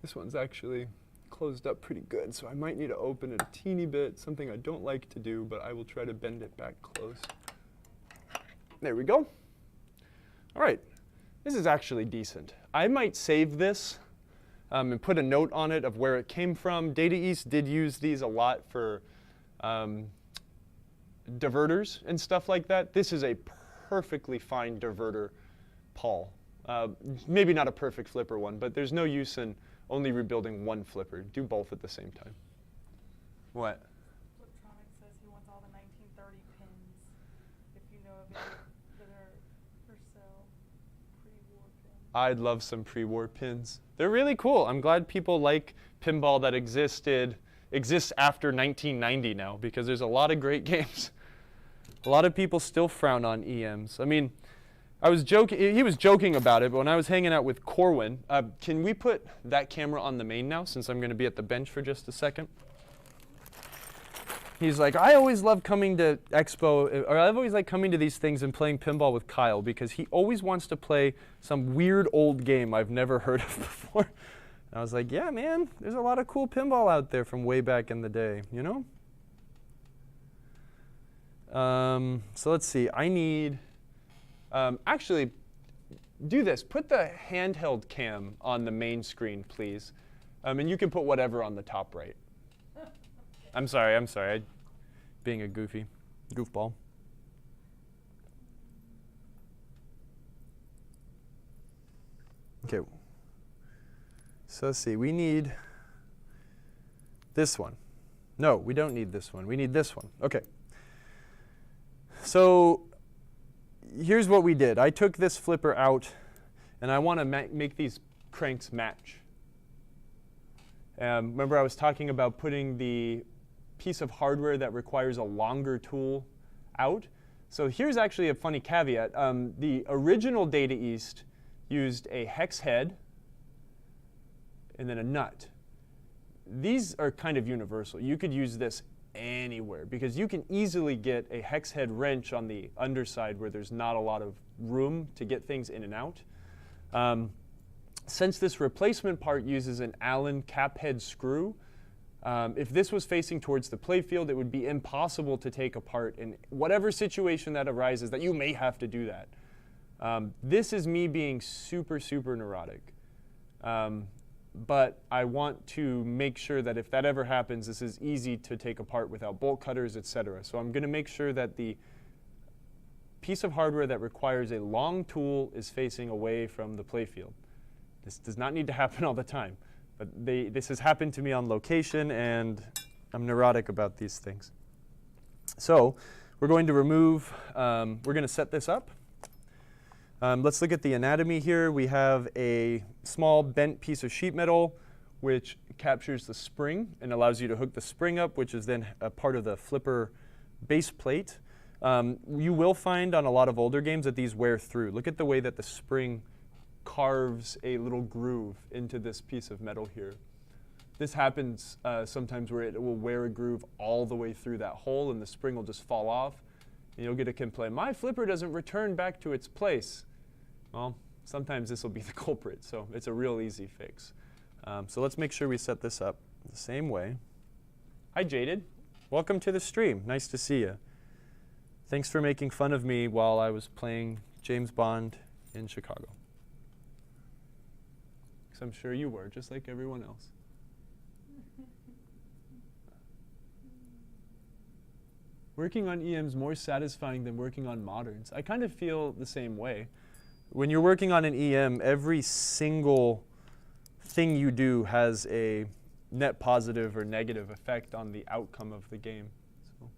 This one's actually closed up pretty good, so I might need to open it a teeny bit, something I don't like to do, but I will try to bend it back close. There we go. All right, this is actually decent. I might save this. and put a note on it of where it came from. Data East did use these a lot for diverters and stuff like that. This is a perfectly fine diverter pawl. Maybe not a perfect flipper one, but there's no use in only rebuilding one flipper. Do both at the same time. What? Fliptronic says he wants all the 1930 pins. If you know of any that are for sale, pre-war pins. I'd love some pre-war pins. They're really cool. I'm glad people like pinball that exists after 1990 now, because there's a lot of great games. A lot of people still frown on EMs. I mean, I was joking, he was joking about it, but when I was hanging out with Corwin, can we put that camera on the main now, since I'm going to be at the bench for just a second? He's like, I always love coming to Expo, or I've always liked coming to these things and playing pinball with Kyle, because he always wants to play some weird old game I've never heard of before. And I was like, yeah, man, there's a lot of cool pinball out there from way back in the day, you know? So let's see, I need, actually, do this. Put the handheld cam on the main screen, please. And you can put whatever on the top right. I'm sorry. Being a goofball. Okay. So let's see, we need this one. No, we don't need this one. We need this one. Okay. So here's what we did. I took this flipper out, and I want to make these cranks match. Remember I was talking about putting the piece of hardware that requires a longer tool out. So here's actually a funny caveat. The original Data East used a hex head and then a nut. These are kind of universal. You could use this anywhere, because you can easily get a hex head wrench on the underside where there's not a lot of room to get things in and out. Since this replacement part uses an Allen cap head screw, if this was facing towards the playfield, it would be impossible to take apart in whatever situation that arises that you may have to do that. This is me being super, super neurotic. But I want to make sure that if that ever happens, this is easy to take apart without bolt cutters, etc. So I'm going to make sure that the piece of hardware that requires a long tool is facing away from the playfield. This does not need to happen all the time, but this has happened to me on location, and I'm neurotic about these things. So we're going to remove, we're going to set this up. Let's look at the anatomy here. We have a small bent piece of sheet metal which captures the spring and allows you to hook the spring up, which is then a part of the flipper base plate. You will find on a lot of older games that these wear through. Look at the way that the spring carves a little groove into this piece of metal here. This happens sometimes where it will wear a groove all the way through that hole, and the spring will just fall off. And you'll get a complaint, my flipper doesn't return back to its place. Well, sometimes this will be the culprit, so it's a real easy fix. So let's make sure we set this up the same way. Hi, Jaded. Welcome to the stream. Nice to see you. Thanks for making fun of me while I was playing James Bond in Chicago. Because I'm sure you were, just like everyone else. Working on EM's more satisfying than working on moderns. I kind of feel the same way. When you're working on an EM, every single thing you do has a net positive or negative effect on the outcome of the game. So.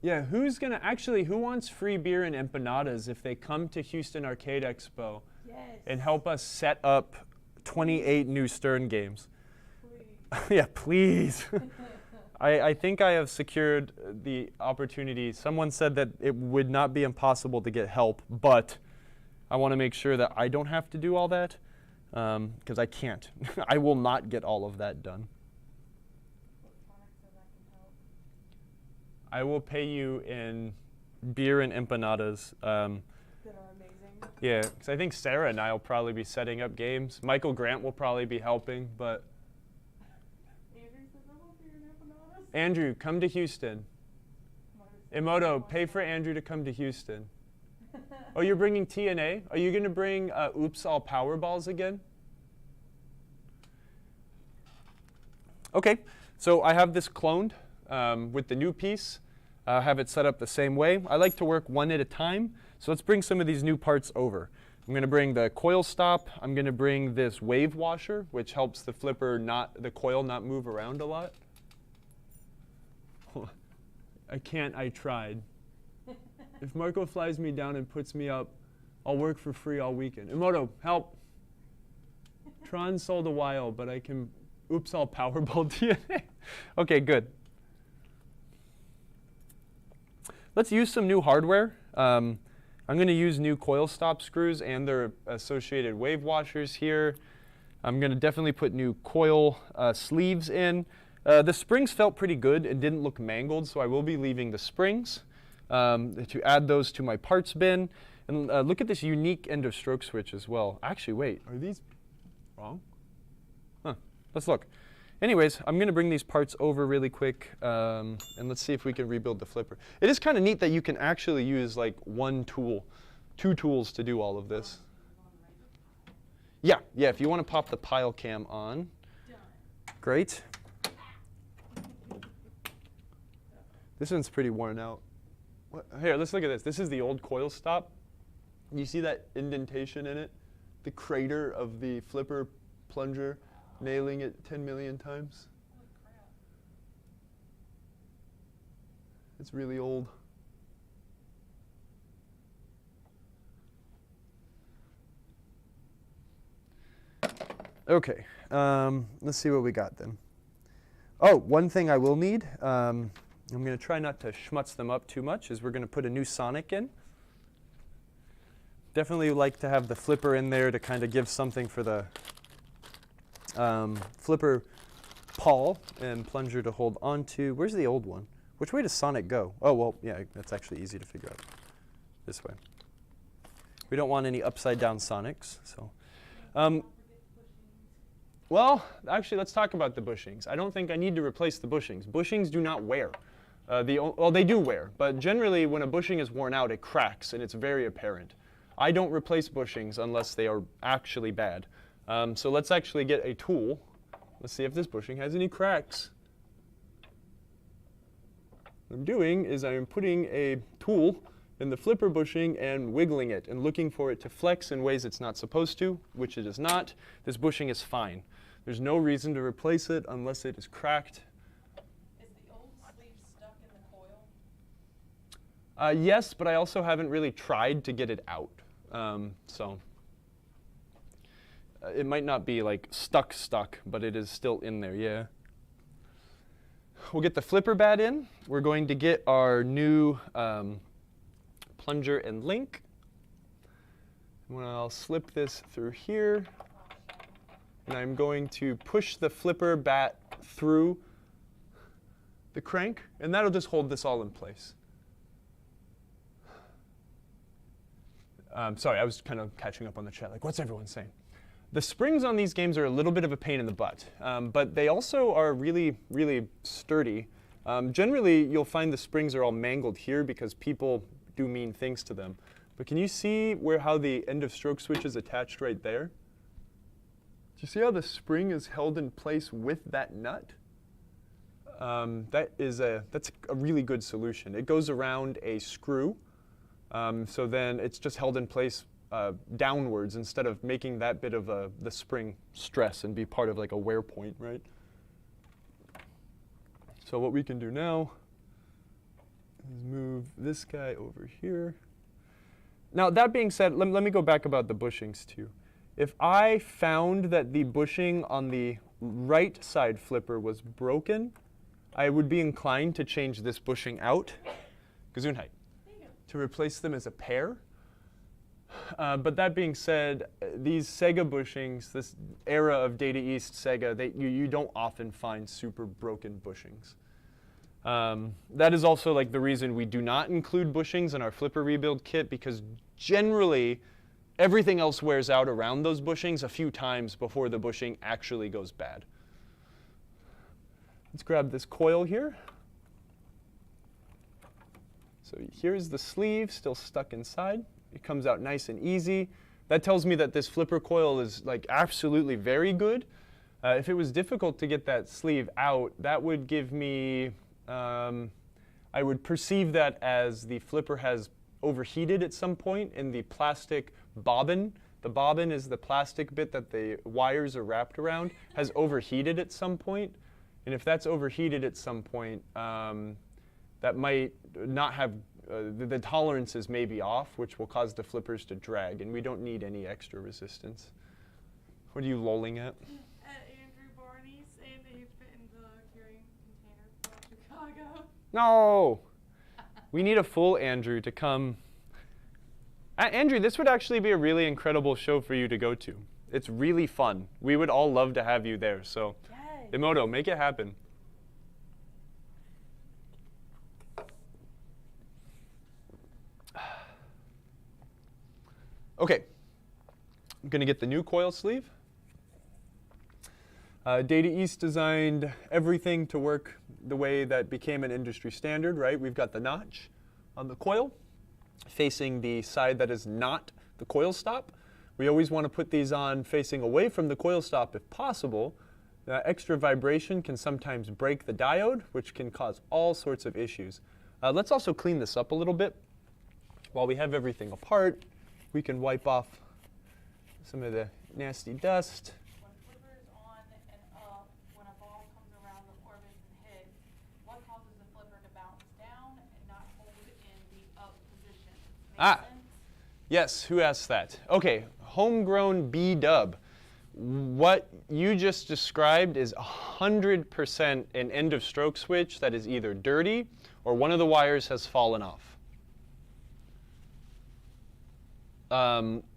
Yeah, who wants free beer and empanadas if they come to Houston Arcade Expo and help us set up 28 new Stern games? Yeah, please. I think I have secured the opportunity. Someone said that it would not be impossible to get help, but I want to make sure that I don't have to do all that, because I can't. I will not get all of that done. I will pay you in beer and empanadas. That are amazing. Yeah, because I think Sarah and I will probably be setting up games. Michael Grant will probably be helping, but Andrew, come to Houston. Emoto, pay for Andrew to come to Houston. Oh, you're bringing TNA? Are you going to bring Oops All Power Balls again? Okay, so I have this cloned with the new piece. I have it set up the same way. I like to work one at a time, so let's bring some of these new parts over. I'm going to bring the coil stop. I'm going to bring this wave washer, which helps the flipper the coil not move around a lot. I can't, I tried. If Marco flies me down and puts me up, I'll work for free all weekend. Emoto, help. Tron sold a while, but I can oops all Powerball DNA. Okay, good. Let's use some new hardware. I'm going to use new coil stop screws and their associated wave washers here. I'm going to definitely put new coil sleeves in. The springs felt pretty good and didn't look mangled, so I will be leaving the springs to add those to my parts bin. And look at this unique end of stroke switch as well. Actually, wait, are these wrong? Huh, let's look. Anyways, I'm going to bring these parts over really quick, and let's see if we can rebuild the flipper. It is kind of neat that you can actually use like one tool, 2 tools to do all of this. Yeah, if you want to pop the pile cam on. Great. This one's pretty worn out. Here, let's look at this. This is the old coil stop. You see that indentation in it? The crater of the flipper plunger. Nailing it 10 million times. Holy crap. It's really old. Okay, let's see what we got then. Oh, one thing I will need, I'm going to try not to schmutz them up too much, is we're going to put a new Sonic in. Definitely like to have the flipper in there to kind of give something for the flipper pawl and plunger to hold onto. Where's the old one? Which way does Sonic go? Oh, well, yeah, that's actually easy to figure out. This way. We don't want any upside down Sonics. So, well, actually, let's talk about the bushings. I don't think I need to replace the bushings. Bushings do not wear. Well, they do wear, but generally when a bushing is worn out, it cracks and it's very apparent. I don't replace bushings unless they are actually bad. So let's actually get a tool. Let's see if this bushing has any cracks. What I'm doing is I'm putting a tool in the flipper bushing and wiggling it and looking for it to flex in ways it's not supposed to, which it is not. This bushing is fine. There's no reason to replace it unless it is cracked. Is the old sleeve stuck in the coil? Yes, but I also haven't really tried to get it out. It might not be like stuck, but it is still in there, yeah. We'll get the flipper bat in. We're going to get our new plunger and link. I'll slip this through here. And I'm going to push the flipper bat through the crank, and that'll just hold this all in place. Sorry, I was kind of catching up on the chat, like, what's everyone saying? The springs on these games are a little bit of a pain in the butt, but they also are really, really sturdy. Generally, you'll find the springs are all mangled here because people do mean things to them. But can you see how the end of stroke switch is attached right there? Do you see how the spring is held in place with that nut? That's a really good solution. It goes around a screw, so then it's just held in place downwards instead of making that bit of the spring stress and be part of like a wear point, right? So what we can do now is move this guy over here. Now that being said, let me go back about the bushings too. If I found that the bushing on the right side flipper was broken, I would be inclined to change this bushing out, Gesundheit, to replace them as a pair. But that being said, these Sega bushings, this era of Data East Sega, you don't often find super broken bushings. That is also like the reason we do not include bushings in our flipper rebuild kit, because generally everything else wears out around those bushings a few times before the bushing actually goes bad. Let's grab this coil here. So here's the sleeve still stuck inside. It comes out nice and easy. That tells me that this flipper coil is like absolutely very good. If it was difficult to get that sleeve out, that would give me, I would perceive that as the flipper has overheated at some point in the plastic bobbin. The bobbin is the plastic bit that the wires are wrapped around, has overheated at some point. And if that's overheated at some point, that might not have, the tolerances may be off, which will cause the flippers to drag, and we don't need any extra resistance. What are you lolling at? At Andrew Barney's, and he fit in the carrying container from Chicago. No! We need a full Andrew to come. Andrew, this would actually be a really incredible show for you to go to. It's really fun. We would all love to have you there, so Yes. Emoto, make it happen. Okay, I'm going to get the new coil sleeve. Data East designed everything to work the way that became an industry standard, right? We've got the notch on the coil facing the side that is not the coil stop. We always want to put these on facing away from the coil stop if possible. Extra vibration can sometimes break the diode, which can cause all sorts of issues. Let's also clean this up a little bit. While we have everything apart, we can wipe off some of the nasty dust. When flipper is on and up, when a ball comes around the orbit and hits, what causes the flipper to bounce down and not hold in the up position? Make sense? Yes, who asked that? Okay, homegrown B-dub. What you just described is 100% an end of stroke switch that is either dirty or one of the wires has fallen off.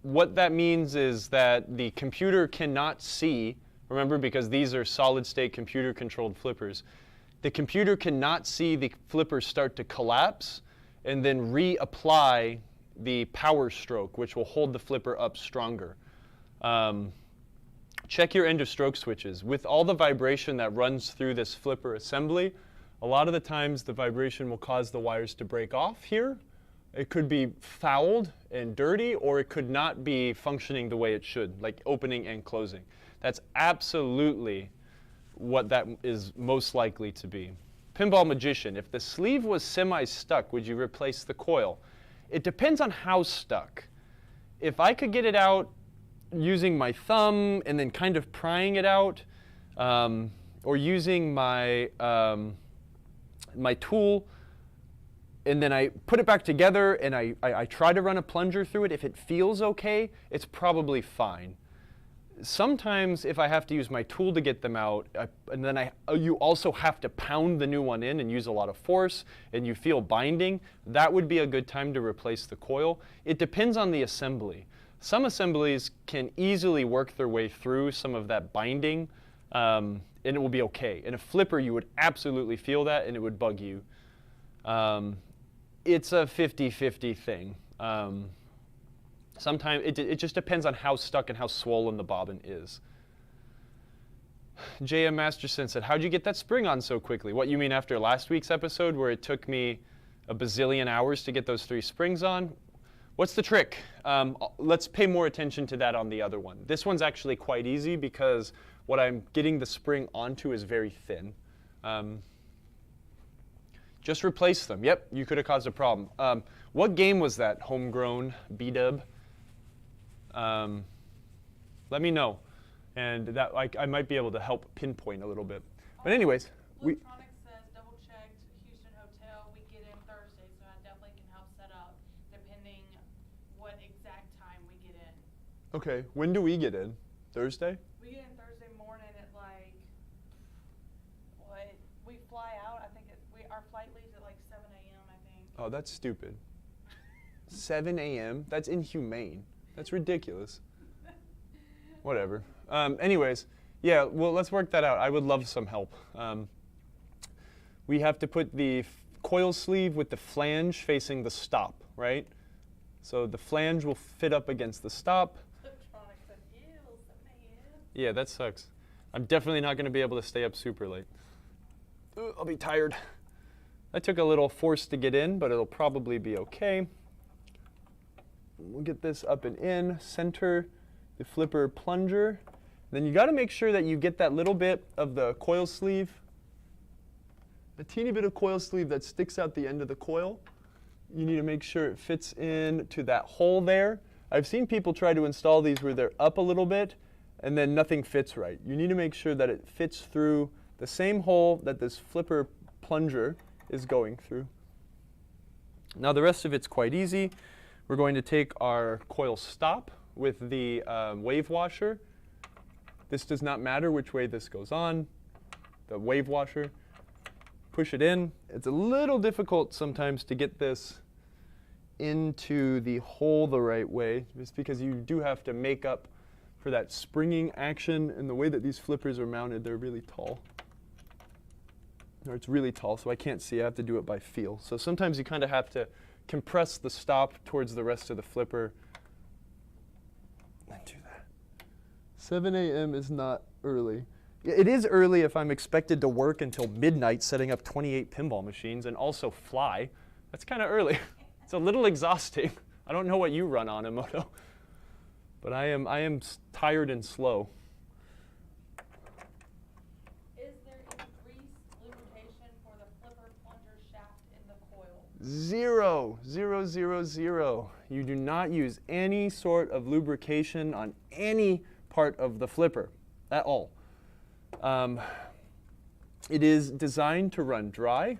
What that means is that the computer cannot see, remember, because these are solid-state computer-controlled flippers, the computer cannot see the flipper start to collapse and then reapply the power stroke, which will hold the flipper up stronger. Check your end of stroke switches. With all the vibration that runs through this flipper assembly, a lot of the times the vibration will cause the wires to break off here. It could be fouled and dirty, or it could not be functioning the way it should, like opening and closing. That's absolutely what that is most likely to be. Pinball Magician, if the sleeve was semi-stuck, would you replace the coil? It depends on how stuck. If I could get it out using my thumb and then kind of prying it out, or using my, my tool, and then I put it back together and I try to run a plunger through it. If it feels okay, it's probably fine. Sometimes if I have to use my tool to get them out, and then you also have to pound the new one in and use a lot of force, and you feel binding, that would be a good time to replace the coil. It depends on the assembly. Some assemblies can easily work their way through some of that binding, and it will be okay. In a flipper, you would absolutely feel that, and it would bug you. It's a 50-50 thing. Sometimes it just depends on how stuck and how swollen the bobbin is. J.M. Masterson said, how'd you get that spring on so quickly? What, you mean after last week's episode where it took me a bazillion hours to get those 3 springs on? What's the trick? Let's pay more attention to that on the other one. This one's actually quite easy because what I'm getting the spring onto is very thin. Just replace them. Yep, you could have caused a problem. What game was that, homegrown B-dub? Let me know, and that I might be able to help pinpoint a little bit. But anyways, Electronics says double checked Houston hotel. We get in Thursday, so I definitely can help set up depending what exact time we get in. okay, when do we get in? Thursday? We get in Thursday morning at like what? We fly out. I think our flight leaves at like 7 a.m. I think. Oh, that's stupid. 7 a.m. That's inhumane. That's ridiculous. Whatever. Anyways, yeah, well, let's work that out. I would love some help. We have to put the coil sleeve with the flange facing the stop, right? So the flange will fit up against the stop. Electronics said, ew, 7 a.m. Yeah, that sucks. I'm definitely not going to be able to stay up super late. I'll be tired. That took a little force to get in, but it'll probably be okay. we'll get this up and in, center the flipper plunger. Then you got to make sure that you get that little bit of the coil sleeve, a teeny bit of coil sleeve that sticks out the end of the coil. You need to make sure it fits into that hole there. I've seen people try to install these where they're up a little bit and then nothing fits right. You need to make sure that it fits through the same hole that this flipper plunger is going through. Now the rest of it's quite easy. We're going to take our coil stop with the wave washer. This does not matter which way this goes on, the wave washer. Push it in. It's a little difficult sometimes to get this into the hole the right way, just because you do have to make up for that springing action, and the way that these flippers are mounted, they're really tall. Or it's really tall, so I can't see. I have to do it by feel. So sometimes you kind of have to compress the stop towards the rest of the flipper and do that. 7 a.m. is not early. It is early if I'm expected to work until midnight setting up 28 pinball machines and also fly. That's kind of early. It's a little exhausting. I don't know what you run on, Emoto, but I am tired and slow. Is there any grease lubrication for the flipper plunger shaft in the coil? 0, 0, 0, 0. You do not use any sort of lubrication on any part of the flipper at all. It is designed to run dry,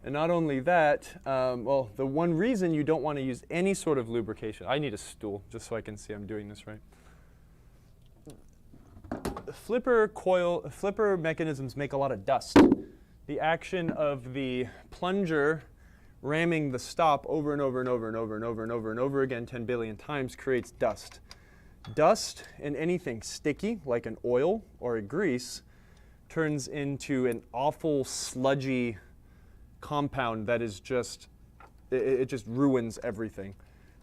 and not only that, well, the one reason you don't want to use any sort of lubrication, I need a stool just so I can see I'm doing this right. Flipper mechanisms make a lot of dust. The action of the plunger ramming the stop over and over and over and over and over and over and over again 10 billion times creates dust. Dust in anything sticky, like an oil or a grease, turns into an awful sludgy compound that is just, it just ruins everything.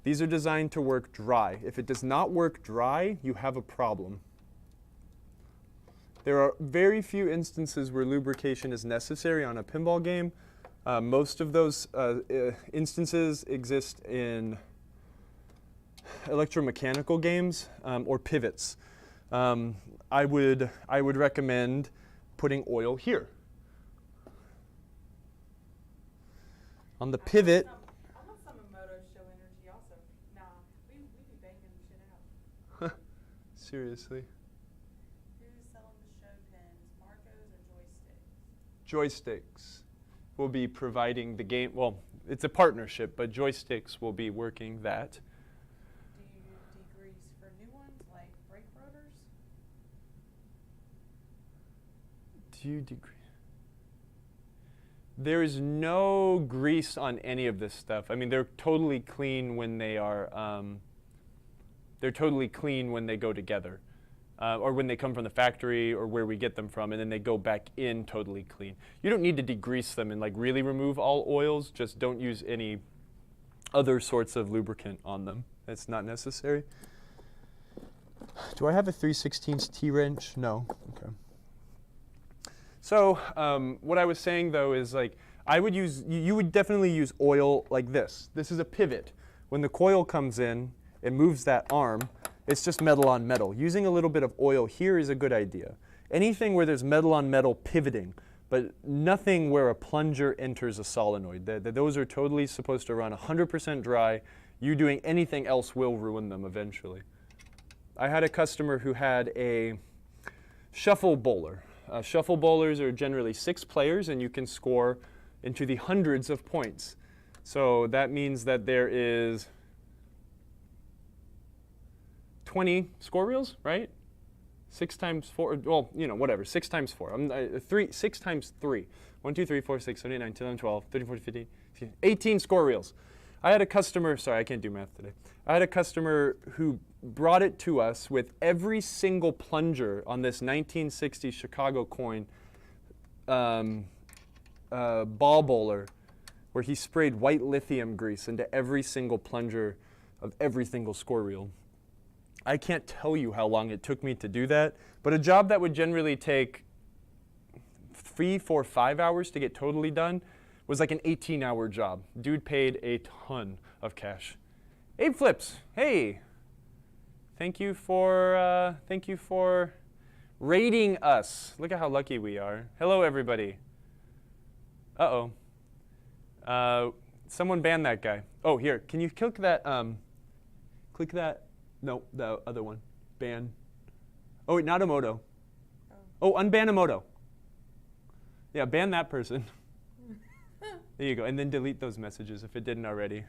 These are designed to work dry. If it does not work dry, you have a problem. There are very few instances where lubrication is necessary on a pinball game. Most of those instances exist in electromechanical games or pivots. I would recommend putting oil here. On the pivot. I want some Emoto show energy also. Nah, we be banging shit out. Seriously. Who's selling the show pins, Marcos or joysticks? Joysticks will be providing the game. Well, it's a partnership, but Joysticks will be working that. Do you degrease for new ones like brake rotors? Do you degrease? There is no grease on any of this stuff. I mean, they're totally clean when they are. They're totally clean when they go together, or when they come from the factory or where we get them from, and then they go back in totally clean. You don't need to degrease them and like really remove all oils. Just don't use any other sorts of lubricant on them. It's not necessary. Do I have a 3/16 T-wrench? No. Okay. So what I was saying though is like you would definitely use oil like this. This is a pivot. When the coil comes in, it moves that arm. It's just metal on metal. Using a little bit of oil here is a good idea. Anything where there's metal on metal pivoting, but nothing where a plunger enters a solenoid. Those are totally supposed to run 100% dry. You doing anything else will ruin them eventually. I had a customer who had a shuffle bowler. Shuffle bowlers are generally 6 players, and you can score into the hundreds of points. So that means that there is 20 score reels, right? 6 times 4, well, you know, whatever, 6 times 4. 6 times 3. 1, 2, 3, 4, 6, 7, 8, 9, 10, 11, 12, 13, 14, 15, 18 score reels. I had a customer, sorry, I can't do math today. I had a customer who brought it to us with every single plunger on this 1960 Chicago coin ball bowler, where he sprayed white lithium grease into every single plunger of every single score reel. I can't tell you how long it took me to do that, but a job that would generally take 3, 4, 5 hours to get totally done was like an 18-hour job. Dude paid a ton of cash. Abe Flips, hey. Thank you for rating us. Look at how lucky we are. Hello, everybody. Uh-oh. Someone ban that guy. Oh, here, can you click that, no, the other one, ban. Oh, wait, not Emoto. Oh, unban Emoto. Yeah, ban that person. There you go, and then delete those messages if it didn't already. Okay.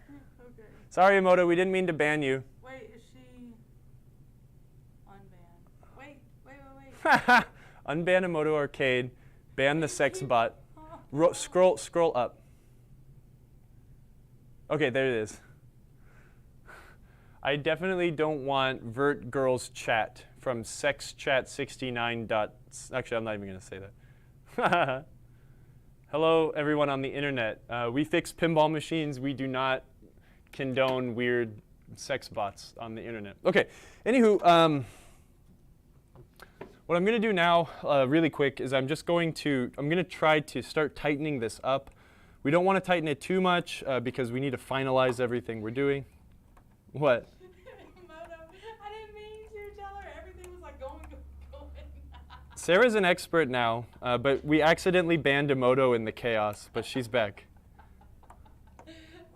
Sorry, Emoto, we didn't mean to ban you. Wait, is she unbanned? Wait. Unban Emoto Arcade, ban the sex bot. Scroll up. Okay, there it is. I definitely don't want Vert Girls Chat from sexchat69. Actually, I'm not even going to say that. Hello, everyone on the internet. We fix pinball machines. We do not condone weird sex bots on the internet. Okay, anywho, what I'm going to do now, really quick, is I'm going to try to start tightening this up. We don't want to tighten it too much because we need to finalize everything we're doing. What? I didn't mean to tell her. Everything was like going. Sarah's an expert now, but we accidentally banned Emoto in the chaos, but she's back.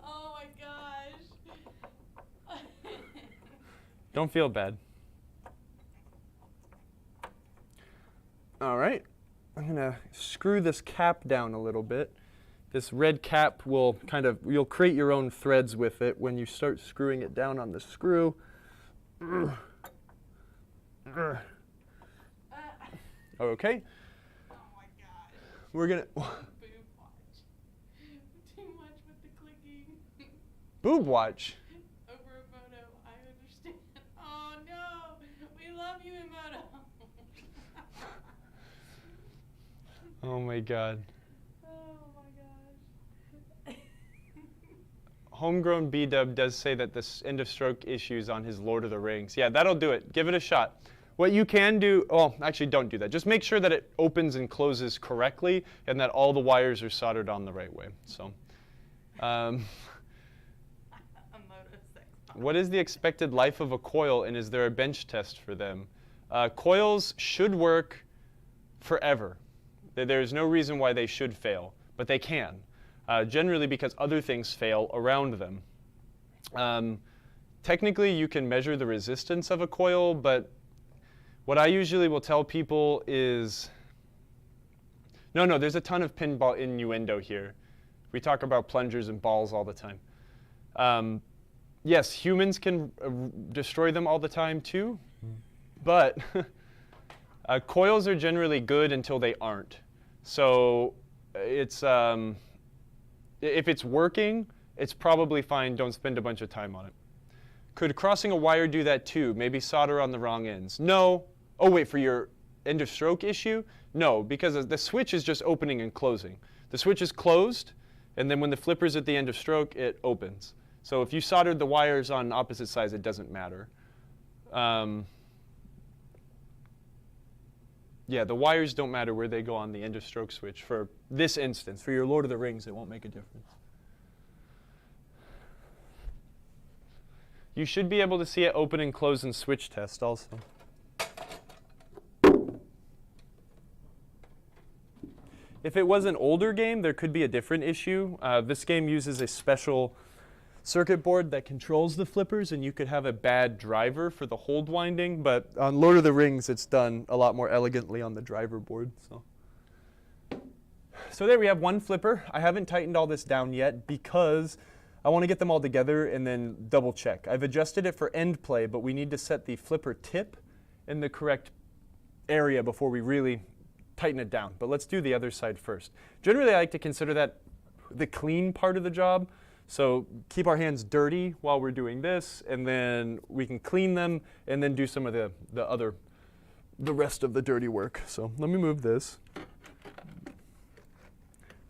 Oh my gosh. Don't feel bad. All right, I'm gonna screw this cap down a little bit. This red cap will you'll create your own threads with it when you start screwing it down on the screw. Okay. Oh my gosh. We're gonna. Boob watch. Too much with the clicking. Boob watch. Over Emoto, I understand. Oh no, we love you, Emoto. Oh my God. Oh my gosh. Homegrown B-Dub does say that this end of stroke issues on his Lord of the Rings. Yeah, that'll do it. Give it a shot. What you can do, well, actually don't do that. Just make sure that it opens and closes correctly and that all the wires are soldered on the right way. So, what is the expected life of a coil, and is there a bench test for them? Coils should work forever. There's no reason why they should fail, but they can, generally because other things fail around them. Technically, you can measure the resistance of a coil, but what I usually will tell people is, no, there's a ton of pinball innuendo here. We talk about plungers and balls all the time. Yes, humans can destroy them all the time too, but coils are generally good until they aren't. So it's, if it's working, it's probably fine. Don't spend a bunch of time on it. Could crossing a wire do that too? Maybe solder on the wrong ends? No. Oh, wait, for your end of stroke issue? No, because the switch is just opening and closing. The switch is closed, and then when the flipper's at the end of stroke, it opens. So if you soldered the wires on opposite sides, it doesn't matter. Yeah, the wires don't matter where they go on the end of stroke switch. For this instance, for your Lord of the Rings, it won't make a difference. You should be able to see it open and close in switch test also. If it was an older game, there could be a different issue. This game uses a special circuit board that controls the flippers, and you could have a bad driver for the hold winding, but on Lord of the Rings, it's done a lot more elegantly on the driver board. So there we have one flipper. I haven't tightened all this down yet because I want to get them all together and then double check. I've adjusted it for end play, but we need to set the flipper tip in the correct area before we really tighten it down. But let's do the other side first. Generally, I like to consider that the clean part of the job. So keep our hands dirty while we're doing this, and then we can clean them and then do some of the rest of the dirty work. So let me move this.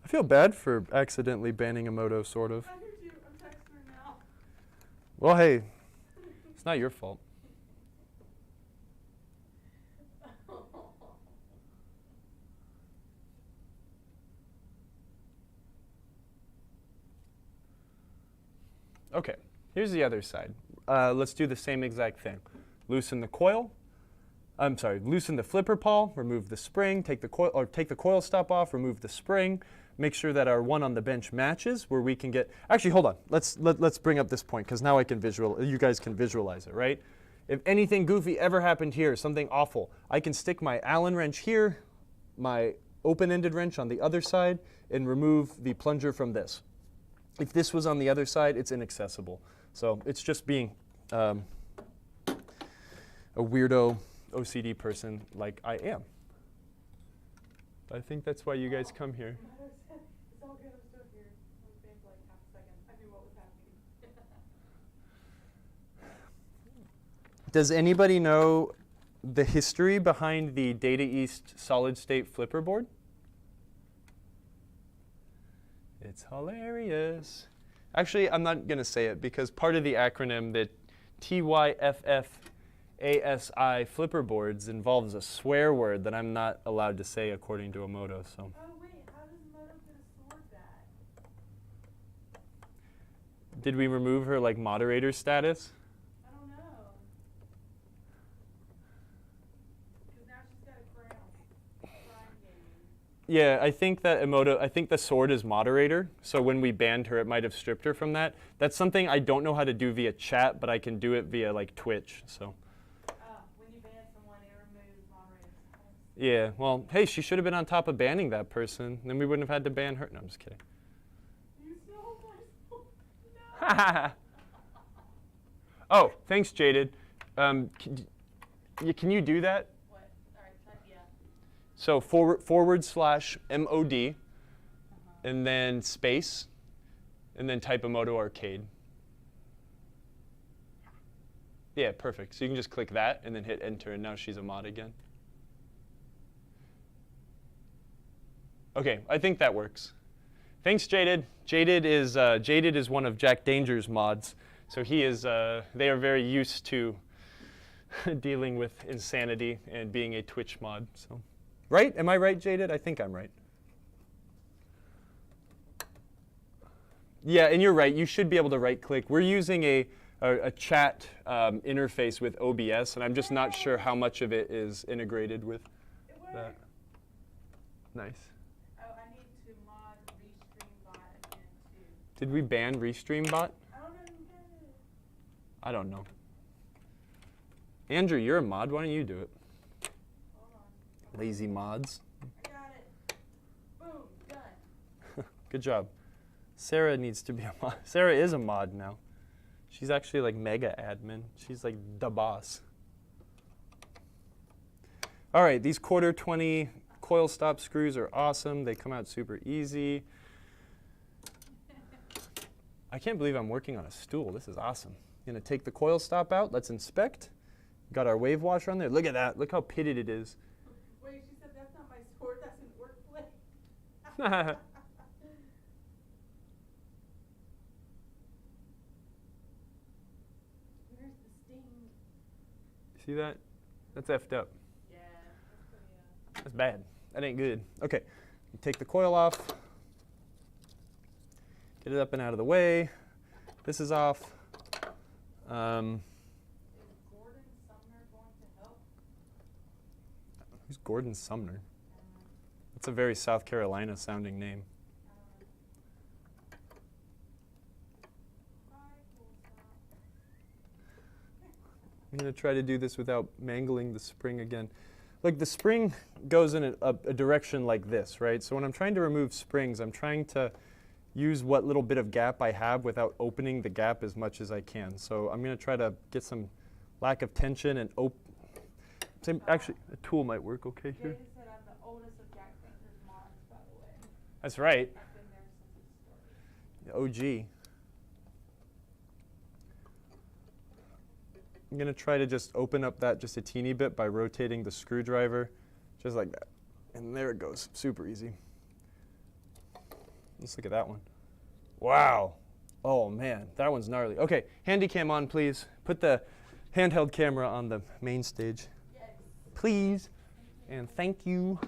I feel bad for accidentally banning Emoto, sort of. I heard you. I'm texting her now. Well, hey, it's not your fault. Okay, Here's the other side. Let's do the same exact thing. Loosen the coil. I'm sorry, loosen the flipper pawl, remove the spring, take the coil stop off, remove the spring, make sure that our one on the bench matches where we can get, actually hold on, let's bring up this point because now you guys can visualize it, right? If anything goofy ever happened here, something awful, I can stick my Allen wrench here, my open-ended wrench on the other side, and remove the plunger from this. If this was on the other side, it's inaccessible. So it's just being a weirdo OCD person like I am. I think that's why you guys come here. It's all good, I'm still here. I was being for like half a second. I knew what was happening. Does anybody know the history behind the Data East solid-state flipper board? It's hilarious. Actually, I'm not going to say it because part of the acronym that TYFFASI flipper boards involves a swear word that I'm not allowed to say according to Emoto. So. Oh wait, how does Moto get a sword back? Did we remove her like moderator status? I don't know. Because now she's got a crown. Crime gaming. Yeah, I think that I think the sword is moderator. So when we banned her, it might have stripped her from that. That's something I don't know how to do via chat, but I can do it via like Twitch. So. When you ban someone, it removes moderator status. Yeah, well, hey, she should have been on top of banning that person. Then we wouldn't have had to ban her. No, I'm just kidding. You stole my sword. No. Oh, thanks, Jaded. Can you do that? What? All right, yeah. So /MOD, and then space, and then type Emoto Arcade. Yeah, perfect. So you can just click that and then hit enter, and now she's a mod again. OK, I think that works. Thanks, Jaded. Jaded is one of Jack Danger's mods. So he is. They are very used to dealing with insanity and being a Twitch mod. So, right? Am I right, Jaded? I think I'm right. Yeah, and you're right. You should be able to right-click. We're using a chat interface with OBS, and I'm just not sure how much of it is integrated with that. Nice. Oh, I need to mod ReStreamBot again too. Did we ban ReStreamBot? I don't know who did it. I don't know. Andrew, you're a mod. Why don't you do it? Hold on. Lazy mods. I got it. Boom, done. Good job. Sarah needs to be a mod. Sarah is a mod now. She's actually like mega admin. She's like the boss. All right, these quarter 20 coil stop screws are awesome. They come out super easy. I can't believe I'm working on a stool. This is awesome. I'm going to take the coil stop out. Let's inspect. Got our wave washer on there. Look at that. Look how pitted it is. Wait, she said that's not my sword, that's an work blade. Where's the sting? See that? That's effed up. Yeah, that's pretty, That's bad. That ain't good. OK, take the coil off. Get it up and out of the way. This is off. Is Gordon Sumner going to help? Who's Gordon Sumner? That's a very South Carolina sounding name. I'm going to try to do this without mangling the spring again. Look, the spring goes in a direction like this, right? So when I'm trying to remove springs, I'm trying to use what little bit of gap I have without opening the gap as much as I can. So I'm going to try to get some lack of tension and actually, a tool might work okay here. David said I'm the oldest of Jack Danger's mods, by the way. That's right. I've been there since it started. OG. I'm going to try to just open up that just a teeny bit by rotating the screwdriver, just like that. And there it goes, super easy. Let's look at that one. Wow. Oh man, that one's gnarly. Okay, handy cam on, please. Put the handheld camera on the main stage. Yes. Please. And thank you. And we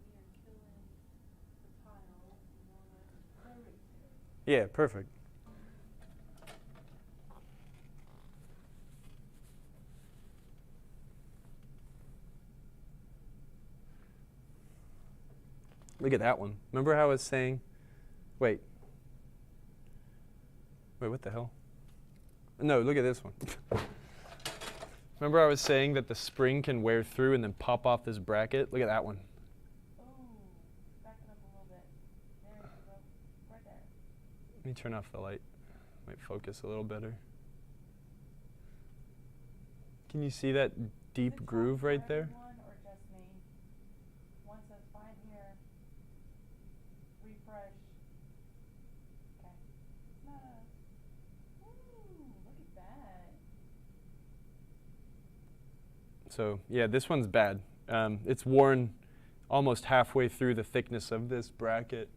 are killing the pile. Yeah, perfect. Look at that one. Remember how I was saying, wait, what the hell? No, look at this one. Remember I was saying that the spring can wear through and then pop off this bracket? Look at that one. Oh, back it up a little bit. There you go. Right there. Let me turn off the light. Might focus a little better. Can you see that deep groove right there? Or just me? One says fine here. Refresh. Okay. It's not a. Ooh, look at that. So yeah, this one's bad. It's worn almost halfway through the thickness of this bracket.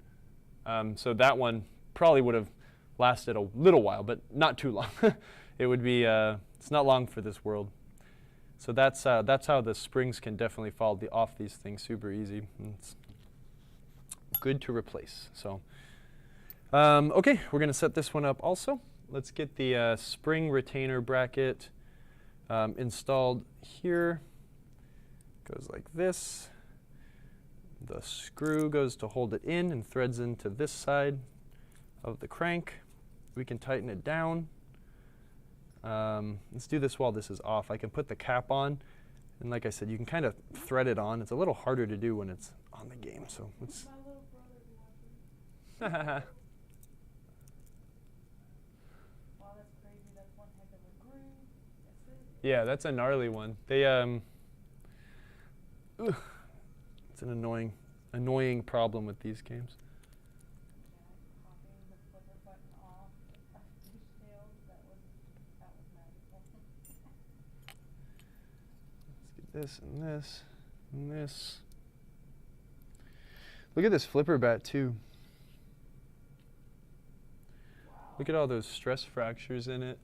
So that one probably would have lasted a little while, but not too long. It would be, it's not long for this world. So that's how the springs can definitely fall off these things super easy. It's good to replace. So, okay, we're gonna set this one up also. Let's get the spring retainer bracket installed here. Goes like this. The screw goes to hold it in and threads into this side of the crank. We can tighten it down. Let's do this while this is off. I can put the cap on, and like I said, you can kind of thread it on. It's a little harder to do when it's on the game, so let's. My little brother be watching. Wow, that's crazy. That's one heck of a groove. That's it. Yeah, that's a gnarly one. They it's an annoying problem with these games. Popping the flipper button off. Fishtails. That was magical. Let's get this and this and this. Look at this flipper bat too. Wow. Look at all those stress fractures in it.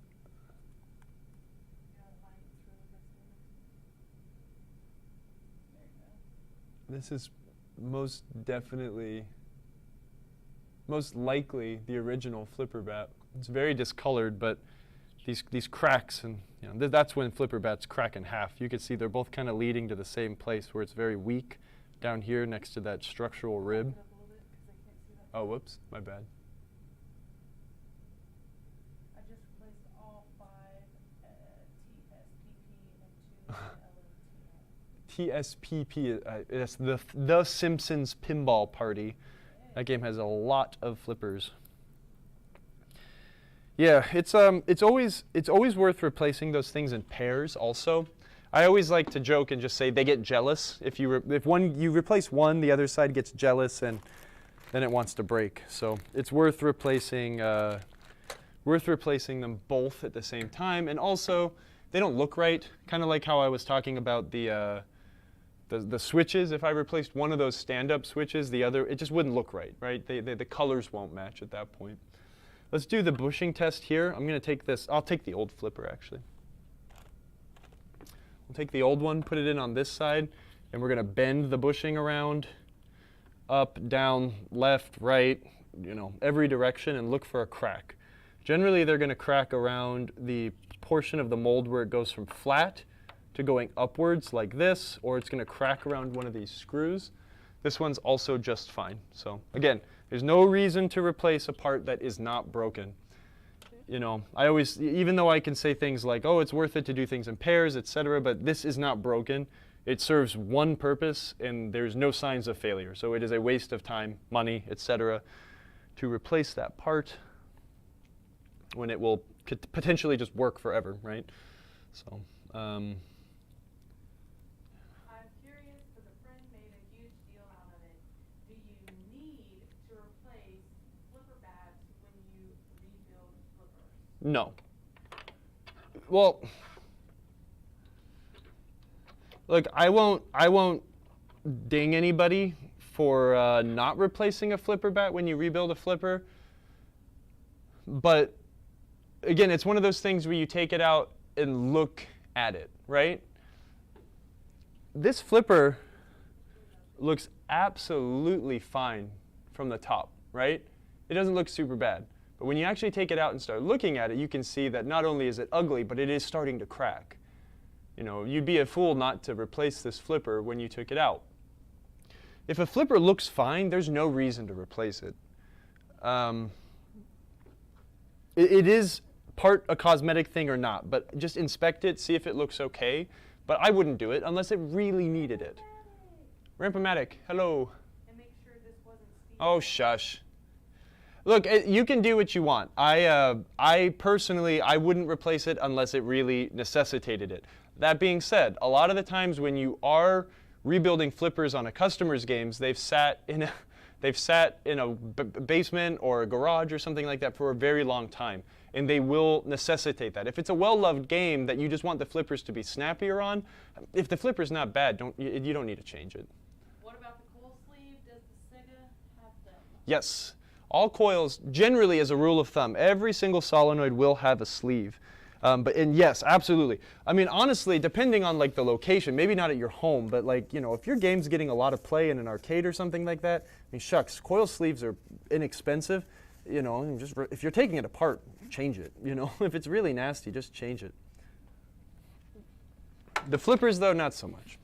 Yeah, the light is really good too. There you go. This is most likely the original flipper bat. It's very discolored, but these cracks, and you know, that's when flipper bats crack in half. You can see they're both kind of leading to the same place where it's very weak down here next to that structural rib. Back it up a little bit 'cause I can't see that. Oh, whoops, my bad. I just replaced all 5 TSPP and 2 TSPP, it's the Simpsons Pinball Party. That game has a lot of flippers. Yeah, it's always worth replacing those things in pairs. Also, I always like to joke and just say they get jealous. If you replace one, the other side gets jealous and then it wants to break. So it's worth replacing them both at the same time. And also, they don't look right. Kind of like how I was talking about the switches. If I replaced one of those stand-up switches, the other, it just wouldn't look right, right? The colors won't match at that point. Let's do the bushing test here. I'm going to take this. I'll take the old flipper, actually. We'll take the old one, put it in on this side, and we're going to bend the bushing around, up, down, left, right, you know, every direction, and look for a crack. Generally, they're going to crack around the portion of the mold where it goes from flat to going upwards like this, or it's going to crack around one of these screws. This one's also just fine. So again, there's no reason to replace a part that is not broken. You know, I always, even though I can say things like, oh, it's worth it to do things in pairs, etc., but this is not broken. It serves one purpose, and there's no signs of failure. So it is a waste of time, money, etc., to replace that part when it will potentially just work forever, right? So. I'm curious because a friend made a huge deal out of it. Do you need to replace flipper bats when you rebuild flippers? No. Well, look, I won't ding anybody for not replacing a flipper bat when you rebuild a flipper. But again, it's one of those things where you take it out and look at it, right? This flipper looks absolutely fine from the top, right? It doesn't look super bad. But when you actually take it out and start looking at it, you can see that not only is it ugly, but it is starting to crack. You know, you'd be a fool not to replace this flipper when you took it out. if a flipper looks fine, there's no reason to replace it. It is part a cosmetic thing or not, but just inspect it, see if it looks okay. But I wouldn't do it unless it really needed it. Rampamatic, hello. And make sure this wasn't Steve. Oh, shush. Look, you can do what you want. I personally, I wouldn't replace it unless it really necessitated it. That being said, a lot of the times when you are rebuilding flippers on a customer's games, they've sat in a basement or a garage or something like that for a very long time, and they will necessitate that. If it's a well-loved game that you just want the flippers to be snappier on, if the flipper's not bad, you don't need to change it. What about the coil sleeve? Does the Sega have them? Yes. All coils, generally as a rule of thumb, every single solenoid will have a sleeve. And yes, absolutely. I mean, honestly, depending on like the location, maybe not at your home, but like, you know, if your game's getting a lot of play in an arcade or something like that, I mean, shucks, coil sleeves are inexpensive. You know, just if you're taking it apart, change it. You know, if it's really nasty, just change it. The flippers, though, not so much.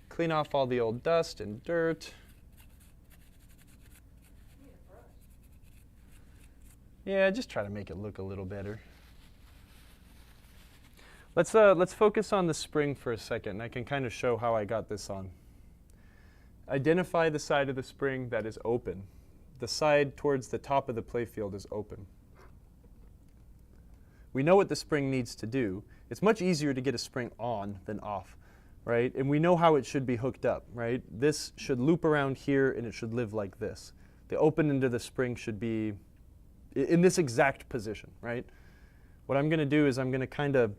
Clean off all the old dust and dirt. Yeah, just try to make it look a little better. Let's focus on the spring for a second. I can kind of show how I got this on. Identify the side of the spring that is open. The side towards the top of the playfield is open. We know what the spring needs to do. It's much easier to get a spring on than off, right? And we know how it should be hooked up, right? This should loop around here and it should live like this. The open end of the spring should be in this exact position, right? What I'm going to do is I'm going to kind of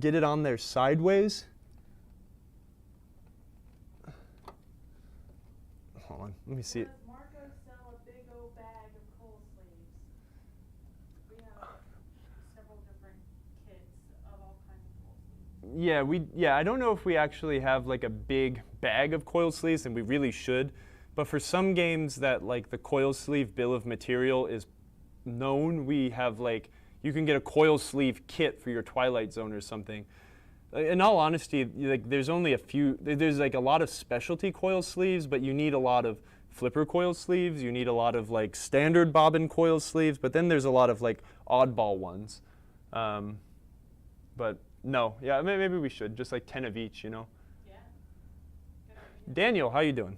get it on there sideways. Hold on, let me see it. Does Marco sell a big old bag of coil sleeves? We have several different kits of all kinds of coil sleeves. Yeah, I don't know if we actually have like a big bag of coil sleeves, and we really should. But for some games that like the coil sleeve bill of material is known, we have like, you can get a coil sleeve kit for your Twilight Zone or something. In all honesty, like there's only a few, there's like a lot of specialty coil sleeves, but you need a lot of flipper coil sleeves, you need a lot of like standard bobbin coil sleeves, but then there's a lot of like oddball ones. But no, yeah, maybe we should, just like 10 of each, you know? Yeah. Daniel, how you doing?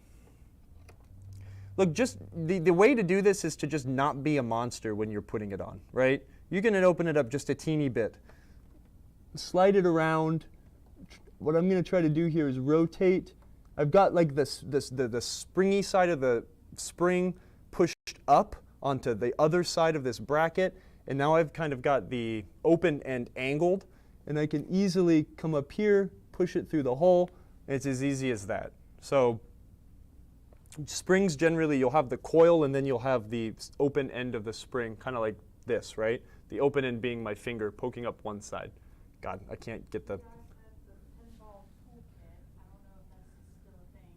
Look, just the way to do this is to just not be a monster when you're putting it on, right? You can open it up just a teeny bit. Slide it around. What I'm going to try to do here is rotate. I've got like the springy side of the spring pushed up onto the other side of this bracket, and now I've kind of got the open end angled, and I can easily come up here, push it through the hole, and it's as easy as that. So springs, generally, you'll have the coil, and then you'll have the open end of the spring, kind of like this, right? The open end being my finger poking up one side. God, I can't get the... The Pinball toolkit, I don't know if that's still a thing,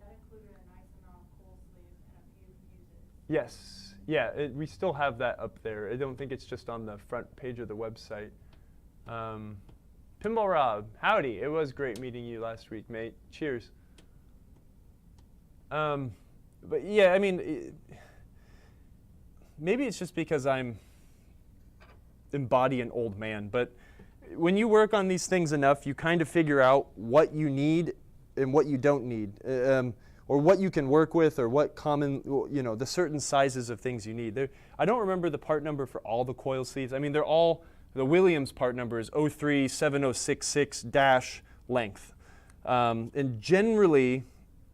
that included a nice amount of coil sleeves and a few fuses. Yes. Yeah, we still have that up there. I don't think it's just on the front page of the website. Pinball Rob, howdy. It was great meeting you last week, mate. Cheers. But yeah, I mean, maybe it's just because I'm embody an old man, but when you work on these things enough, you kind of figure out what you need and what you don't need, or what you can work with, or what common, you know, the certain sizes of things you need. I don't remember the part number for all the coil sleeves. I mean, they're all, the Williams part number is 037066-length. And generally,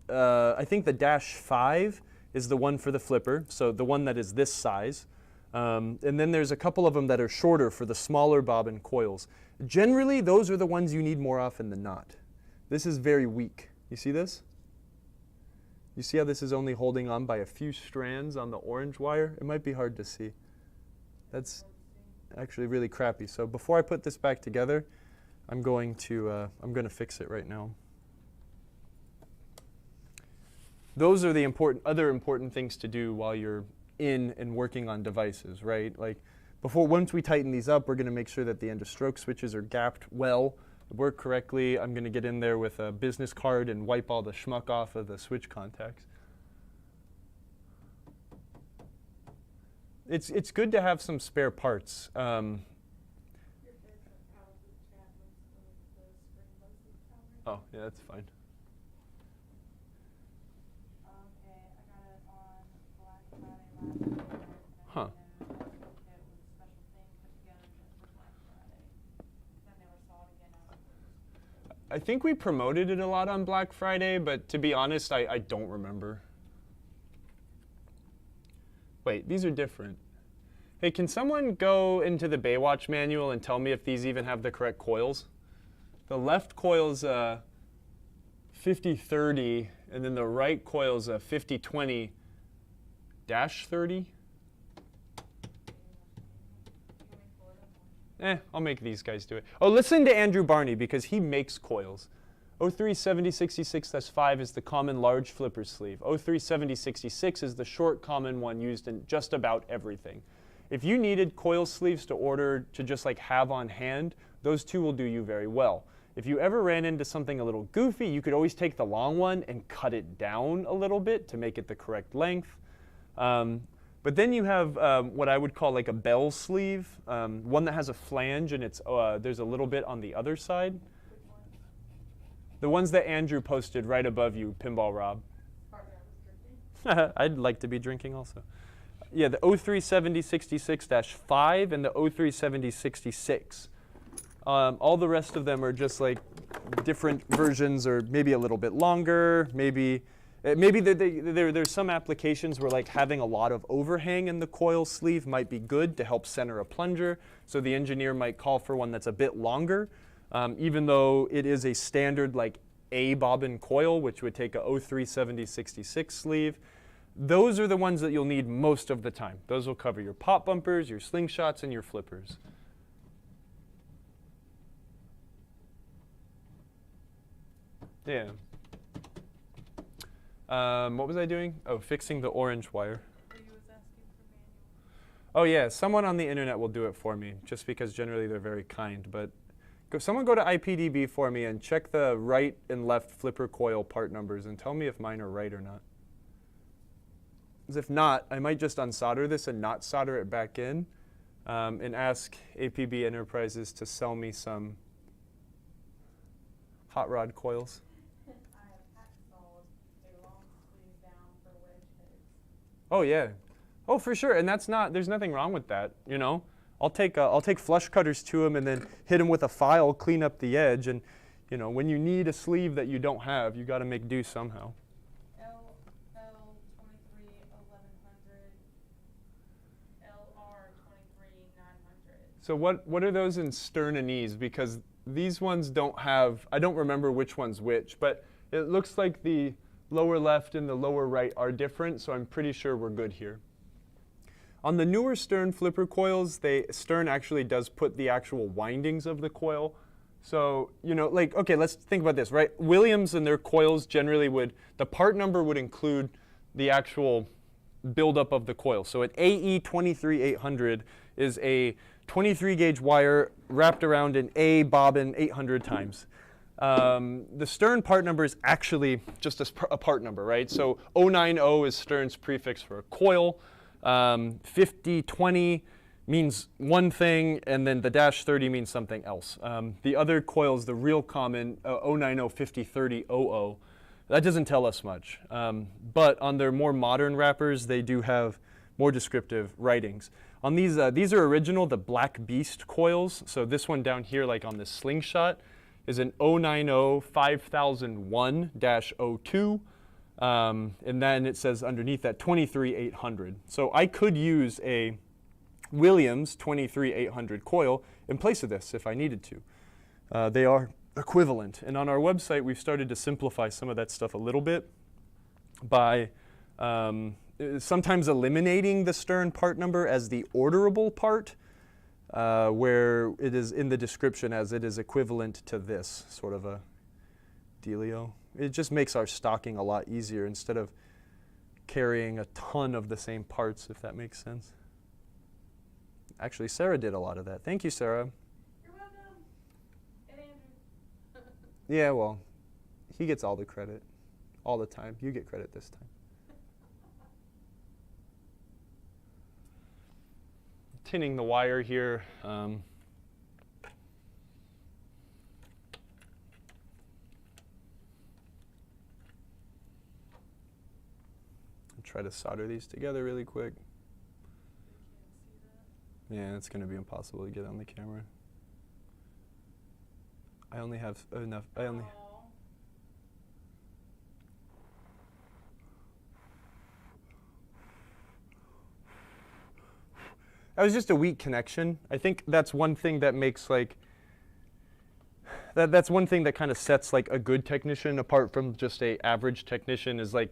I think the -5 is the one for the flipper, so the one that is this size. And then there's a couple of them that are shorter for the smaller bobbin coils. Generally, those are the ones you need more often than not. This is very weak. You see this? You see how this is only holding on by a few strands on the orange wire? It might be hard to see. That's actually really crappy. So before I put this back together, I'm going to fix it right now. Those are the other important things to do while you're in and working on devices, right? Like once we tighten these up, we're going to make sure that the end of stroke switches are gapped well. work correctly. I'm going to get in there with a business card and wipe all the schmuck off of the switch contacts. It's good to have some spare parts. Oh, yeah, that's fine. Okay, I got it on Black Friday last year. Huh. And I know it was a special thing put together just for Black Friday. I never saw it again afterwards. I think we promoted it a lot on Black Friday, but to be honest, I don't remember. Wait, these are different. Hey, can someone go into the Baywatch manual and tell me if these even have the correct coils? The left coil's 5030, and then the right coil's 5020-30. I'll make these guys do it. Oh, listen to Andrew Barney because he makes coils. 037066-5 is the common large flipper sleeve. 037066 is the short common one used in just about everything. If you needed coil sleeves to order to just like have on hand, those two will do you very well. If you ever ran into something a little goofy, you could always take the long one and cut it down a little bit to make it the correct length. But then you have what I would call like a bell sleeve, one that has a flange and it's there's a little bit on the other side. The ones that Andrew posted right above you, Pinball Rob. I'd like to be drinking also. Yeah, the 037066-5 and the 037066. All the rest of them are just like different versions, or maybe a little bit longer. Maybe there's some applications where like having a lot of overhang in the coil sleeve might be good to help center a plunger. So the engineer might call for one that's a bit longer, even though it is a standard like A bobbin coil, which would take a 037066 sleeve. Those are the ones that you'll need most of the time. Those will cover your pop bumpers, your slingshots, and your flippers. Yeah. What was I doing? Oh, fixing the orange wire. Oh yeah, someone on the internet will do it for me, just because generally they're very kind. But someone go to IPDB for me and check the right and left flipper coil part numbers and tell me if mine are right or not. Because if not, I might just unsolder this and not solder it back in, and ask APB Enterprises to sell me some hot rod coils. Oh yeah, oh for sure, and there's nothing wrong with that, you know. I'll take flush cutters to them and then hit them with a file, clean up the edge, and you know, when you need a sleeve that you don't have, you got to make do somehow. So what are those in stern and knees? Because these ones don't have, I don't remember which one's which, but it looks like the lower left and the lower right are different, so I'm pretty sure we're good here. On the newer Stern flipper coils, Stern actually does put the actual windings of the coil. So, you know, like, okay, let's think about this, right? Williams and their coils generally the part number would include the actual buildup of the coil. So an AE 23800 is a 23 gauge wire wrapped around an A bobbin 800 times. The Stern part number is actually just a part number, right? So 090 is Stern's prefix for a coil. 5020 means one thing, and then the -30 means something else. The other coils, the real common 090, 5030, 00, that doesn't tell us much. But on their more modern wrappers, they do have more descriptive writings. On these are original, the Black Beast coils. So this one down here, like on this slingshot, is an 090 5001-02. And then it says underneath that 23800. So I could use a Williams 23800 coil in place of this if I needed to. They are equivalent. And on our website, we've started to simplify some of that stuff a little bit by sometimes eliminating the Stern part number as the orderable part, where it is in the description as it is equivalent to this sort of a dealio. It just makes our stocking a lot easier instead of carrying a ton of the same parts, if that makes sense. Actually, Sarah did a lot of that. Thank you, Sarah. You're welcome. And Andrew. Yeah, well, he gets all the credit, all the time. You get credit this time. Tinning the wire here. Try to solder these together really quick. Yeah, it's going to be impossible to get on the camera. I only have enough. That was just a weak connection. I think that's one thing that makes like that's one thing that kind of sets like a good technician apart from just a average technician is like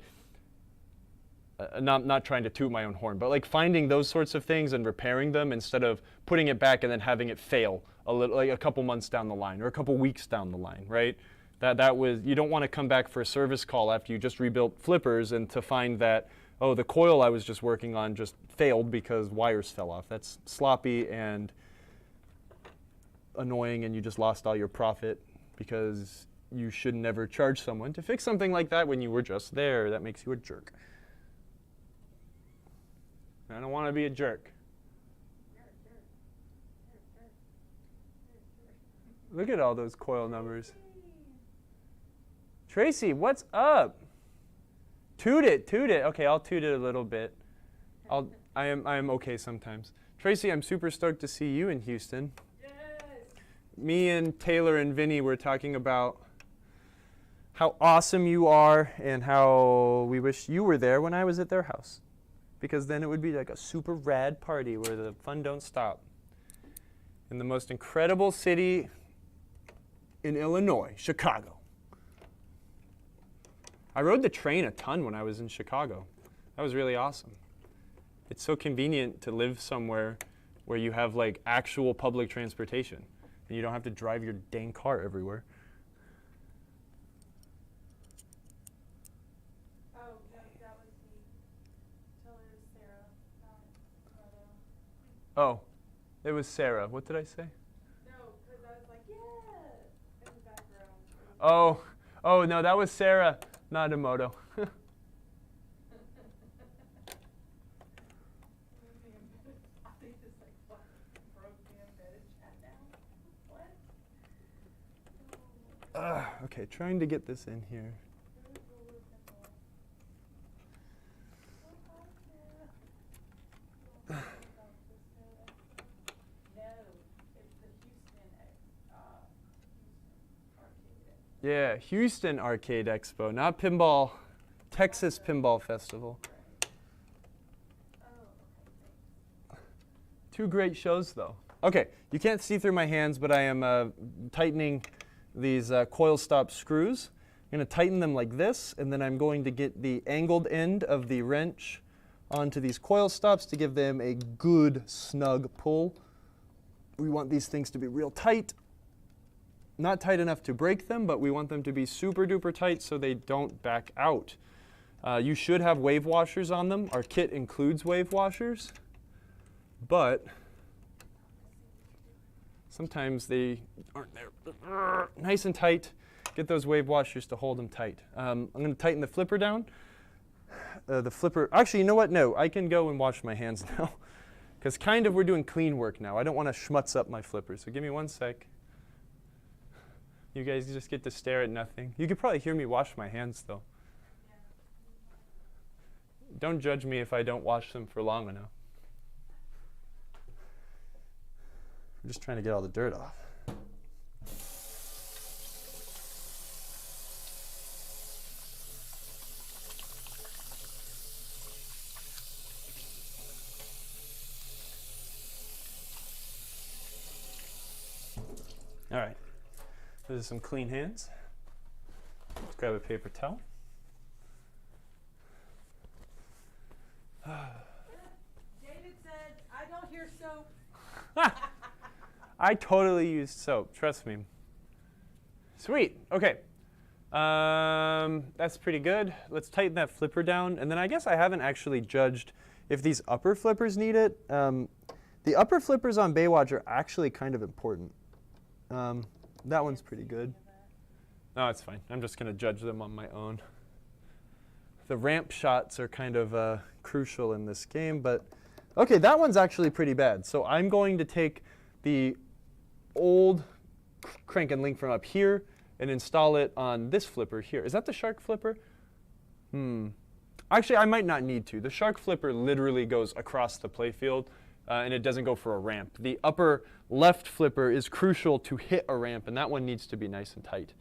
not trying to toot my own horn, but like finding those sorts of things and repairing them instead of putting it back and then having it fail a little, like a couple months down the line or a couple weeks down the line, right? That was, you don't want to come back for a service call after you just rebuilt flippers and to find that, oh, the coil I was just working on just failed because wires fell off. That's sloppy and annoying, and you just lost all your profit because you should never charge someone to fix something like that when you were just there. That makes you a jerk. I don't want to be a jerk. Look at all those coil numbers. Tracy, what's up? Toot it, toot it. Okay, I'll toot it a little bit. I am okay sometimes. Tracy, I'm super stoked to see you in Houston. Yes. Me and Taylor and Vinny were talking about how awesome you are and how we wish you were there when I was at their house. Because then it would be like a super rad party where the fun don't stop. In the most incredible city in Illinois, Chicago. I rode the train a ton when I was in Chicago. That was really awesome. It's so convenient to live somewhere where you have like actual public transportation and you don't have to drive your dang car everywhere. Oh, it was Sarah. What did I say? No, because I was like, yeah, in the background. Oh, no, that was Sarah, not Emoto. I think it's like, what? Broke the embedded chat down? What? Okay, trying to get this in here. Yeah, Houston Arcade Expo, not Pinball, Texas Pinball Festival. Two great shows, though. Okay, you can't see through my hands, but I am tightening these coil stop screws. I'm going to tighten them like this, and then I'm going to get the angled end of the wrench onto these coil stops to give them a good, snug pull. We want these things to be real tight. Not tight enough to break them, but we want them to be super duper tight so they don't back out. You should have wave washers on them. Our kit includes wave washers, but sometimes they aren't there. Nice and tight. Get those wave washers to hold them tight. I'm going to tighten the flipper down. The flipper, actually, you know what? No, I can go and wash my hands now because kind of we're doing clean work now. I don't want to schmutz up my flipper, so give me 1 sec. You guys just get to stare at nothing. You could probably hear me wash my hands, though. Yeah. Don't judge me if I don't wash them for long enough. I'm just trying to get all the dirt off. All right. Those are some clean hands. Let's grab a paper towel. David said, I don't hear soap. I totally used soap, trust me. Sweet, okay. That's pretty good. Let's tighten that flipper down. And then I guess I haven't actually judged if these upper flippers need it. The upper flippers on Baywatch are actually kind of important. That one's pretty good. No, it's fine. I'm just going to judge them on my own. The ramp shots are kind of crucial in this game, but okay, that one's actually pretty bad. So I'm going to take the old crank and link from up here and install it on this flipper here. Is that the shark flipper? Actually, I might not need to. The shark flipper literally goes across the playfield, and it doesn't go for a ramp. The upper left flipper is crucial to hit a ramp, and that one needs to be nice and tight.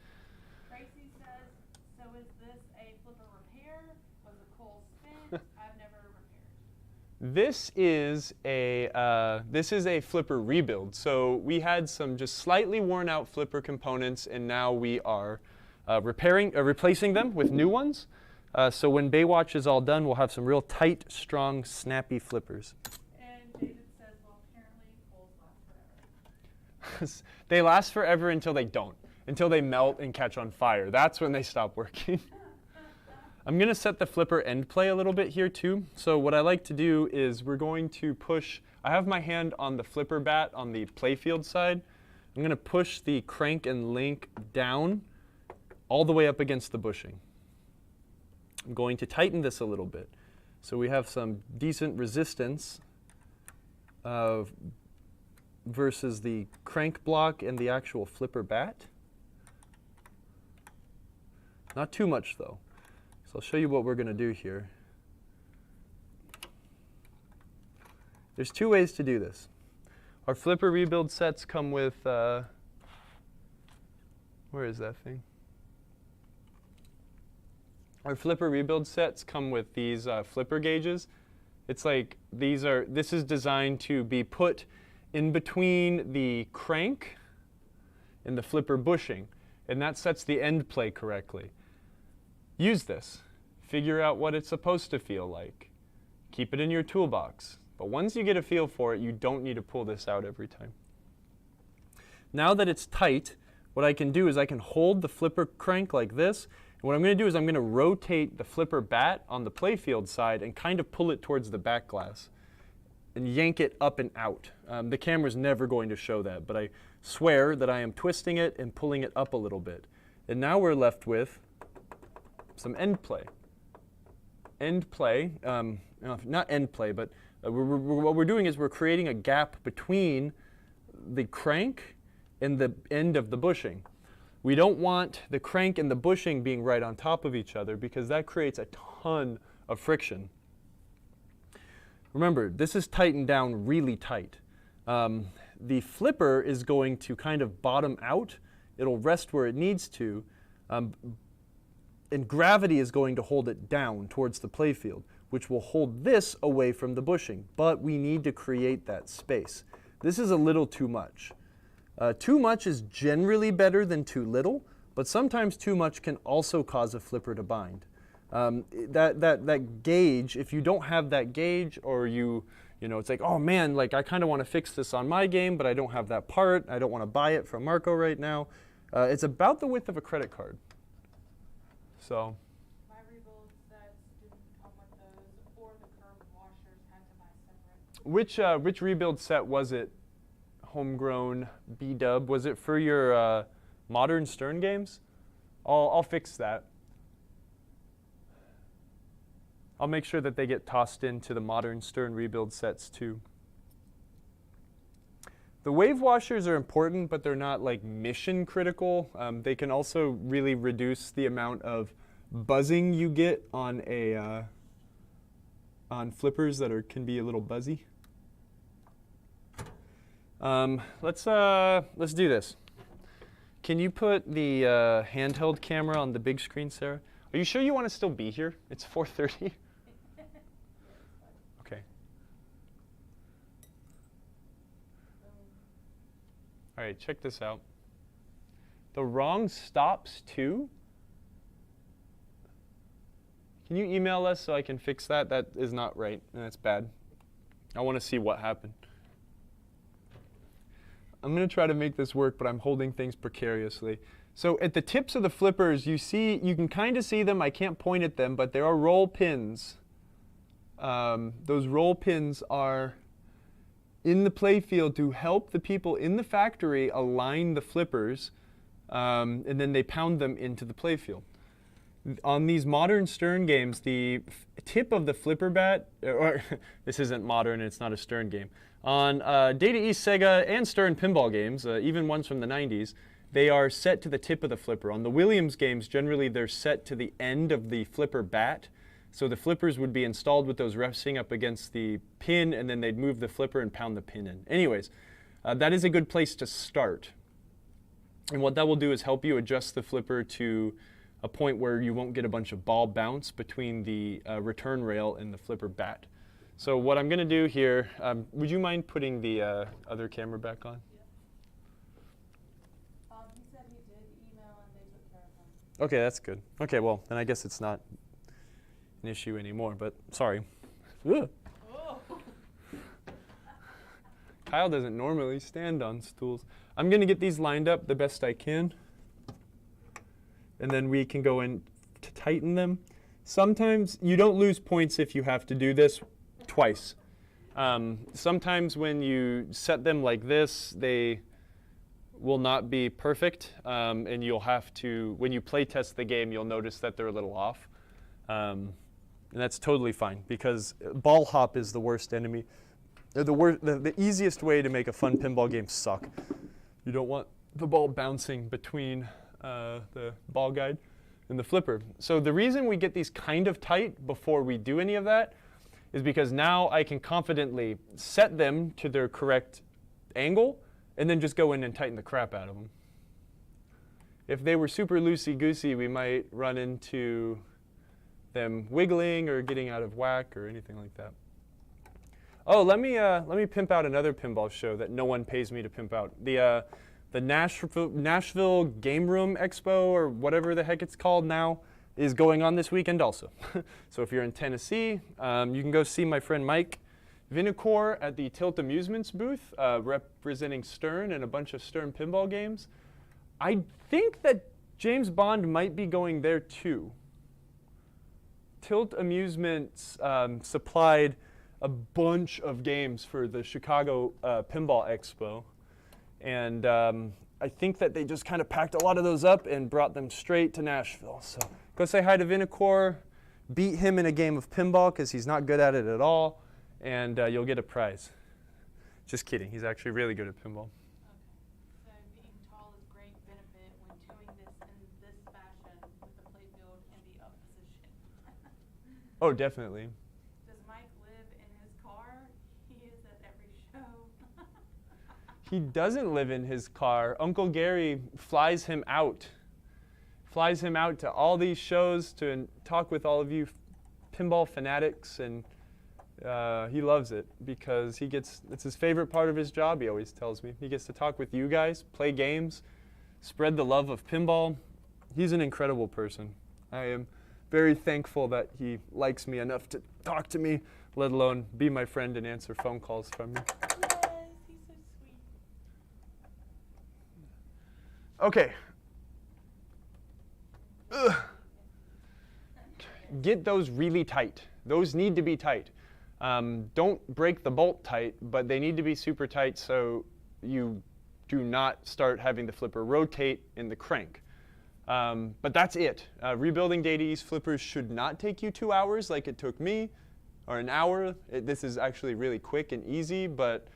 Tracy says, so is this a flipper repair? Was it coal spin? I've never repaired. This is a flipper rebuild. So we had some just slightly worn out flipper components, and now we are replacing them with new ones. So when Baywatch is all done, we'll have some real tight, strong, snappy flippers. And David says, well, apparently poles last forever. They last forever until they don't, until they melt and catch on fire. That's when they stop working. I'm going to set the flipper end play a little bit here too. So what I like to do is we're going to push, I have my hand on the flipper bat on the playfield side. I'm going to push the crank and link down all the way up against the bushing. I'm going to tighten this a little bit. So we have some decent resistance versus the crank block and the actual flipper bat. Not too much though. So I'll show you what we're going to do here. There's two ways to do this. Our flipper rebuild sets come with, where is that thing? Our flipper rebuild sets come with these flipper gauges. It's like this is designed to be put in between the crank and the flipper bushing, and that sets the end play correctly. Use this. Figure out what it's supposed to feel like. Keep it in your toolbox. But once you get a feel for it, you don't need to pull this out every time. Now that it's tight, what I can do is I can hold the flipper crank like this. What I'm going to do is I'm going to rotate the flipper bat on the playfield side and kind of pull it towards the back glass and yank it up and out. The camera's never going to show that, but I swear that I am twisting it and pulling it up a little bit. And now we're left with some end play. End play, not end play, but what we're doing is we're creating a gap between the crank and the end of the bushing. We don't want the crank and the bushing being right on top of each other because that creates a ton of friction. Remember, this is tightened down really tight. The flipper is going to kind of bottom out. It'll rest where it needs to. And gravity is going to hold it down towards the playfield, which will hold this away from the bushing. But we need to create that space. This is a little too much. Too much is generally better than too little, but sometimes too much can also cause a flipper to bind. That gauge, if you don't have that gauge, or you know, it's like, oh man, like I kind of want to fix this on my game, but I don't have that part. I don't want to buy it from Marco right now. It's about the width of a credit card. So. My rebuild sets didn't come with those, or the curved washers had to buy separate. Which rebuild set was it? Homegrown B-dub. Was it for your modern Stern games? I'll fix that. I'll make sure that they get tossed into the modern Stern rebuild sets too. The wave washers are important, but they're not like mission critical. They can also really reduce the amount of buzzing you get on on flippers that can be a little buzzy. Let's do this. Can you put the handheld camera on the big screen, Sarah? Are you sure you want to still be here? It's 4:30. Okay. All right, check this out. The wrong stops too. Can you email us so I can fix that? That is not right, and that's bad. I want to see what happened. I'm going to try to make this work, but I'm holding things precariously. So at the tips of the flippers, you can kind of see them. I can't point at them, but there are roll pins. Those roll pins are in the playfield to help the people in the factory align the flippers and then they pound them into the playfield. On these modern Stern games, the tip of the flipper bat, or this isn't modern, it's not a Stern game. On Data East, Sega, and Stern pinball games, even ones from the 90s, they are set to the tip of the flipper. On the Williams games, generally they're set to the end of the flipper bat. So the flippers would be installed with those resting up against the pin, and then they'd move the flipper and pound the pin in. Anyways, that is a good place to start. And what that will do is help you adjust the flipper to a point where you won't get a bunch of ball bounce between the return rail and the flipper bat. So what I'm going to do here, would you mind putting the other camera back on? Yeah. He said he did email and they took care of him. Okay, that's good. Okay, well, then I guess it's not an issue anymore, but sorry. Ugh. Whoa. Kyle doesn't normally stand on stools. I'm going to get these lined up the best I can. And then we can go in to tighten them. Sometimes you don't lose points if you have to do this twice. Sometimes when you set them like this, they will not be perfect, and you'll have to, when you play test the game, you'll notice that they're a little off. And that's totally fine, because ball hop is the worst enemy. The easiest way to make a fun pinball game suck. You don't want the ball bouncing between the ball guide and the flipper. So the reason we get these kind of tight before we do any of that is because now I can confidently set them to their correct angle and then just go in and tighten the crap out of them. If they were super loosey-goosey, we might run into them wiggling or getting out of whack or anything like that. Oh, let me pimp out another pinball show that no one pays me to pimp out. The Nashville Game Room Expo, or whatever the heck it's called now, is going on this weekend also. So if you're in Tennessee, you can go see my friend Mike Vinocour at the Tilt Amusements booth, representing Stern and a bunch of Stern pinball games. I think that James Bond might be going there too. Tilt Amusements supplied a bunch of games for the Chicago Pinball Expo. And I think that they just kind of packed a lot of those up and brought them straight to Nashville. So go say hi to Vinocour, beat him in a game of pinball because he's not good at it at all, and you'll get a prize. Just kidding. He's actually really good at pinball. Okay. So being tall is great benefit when doing this in this fashion with the playfield in the up position. Oh, definitely. Does Mike live in his car? He is at every show. He doesn't live in his car. Uncle Gary flies him out to all these shows to talk with all of you pinball fanatics, and he loves it because it's his favorite part of his job, he always tells me. He gets to talk with you guys, play games, spread the love of pinball. He's an incredible person. I am very thankful that he likes me enough to talk to me, let alone be my friend and answer phone calls from me. Okay. Ugh. Get those really tight. Those need to be tight. Don't break the bolt tight, but they need to be super tight so you do not start having the flipper rotate in the crank. But that's it. Rebuilding Data East flippers should not take you 2 hours like it took me, or an hour. This is actually really quick and easy, but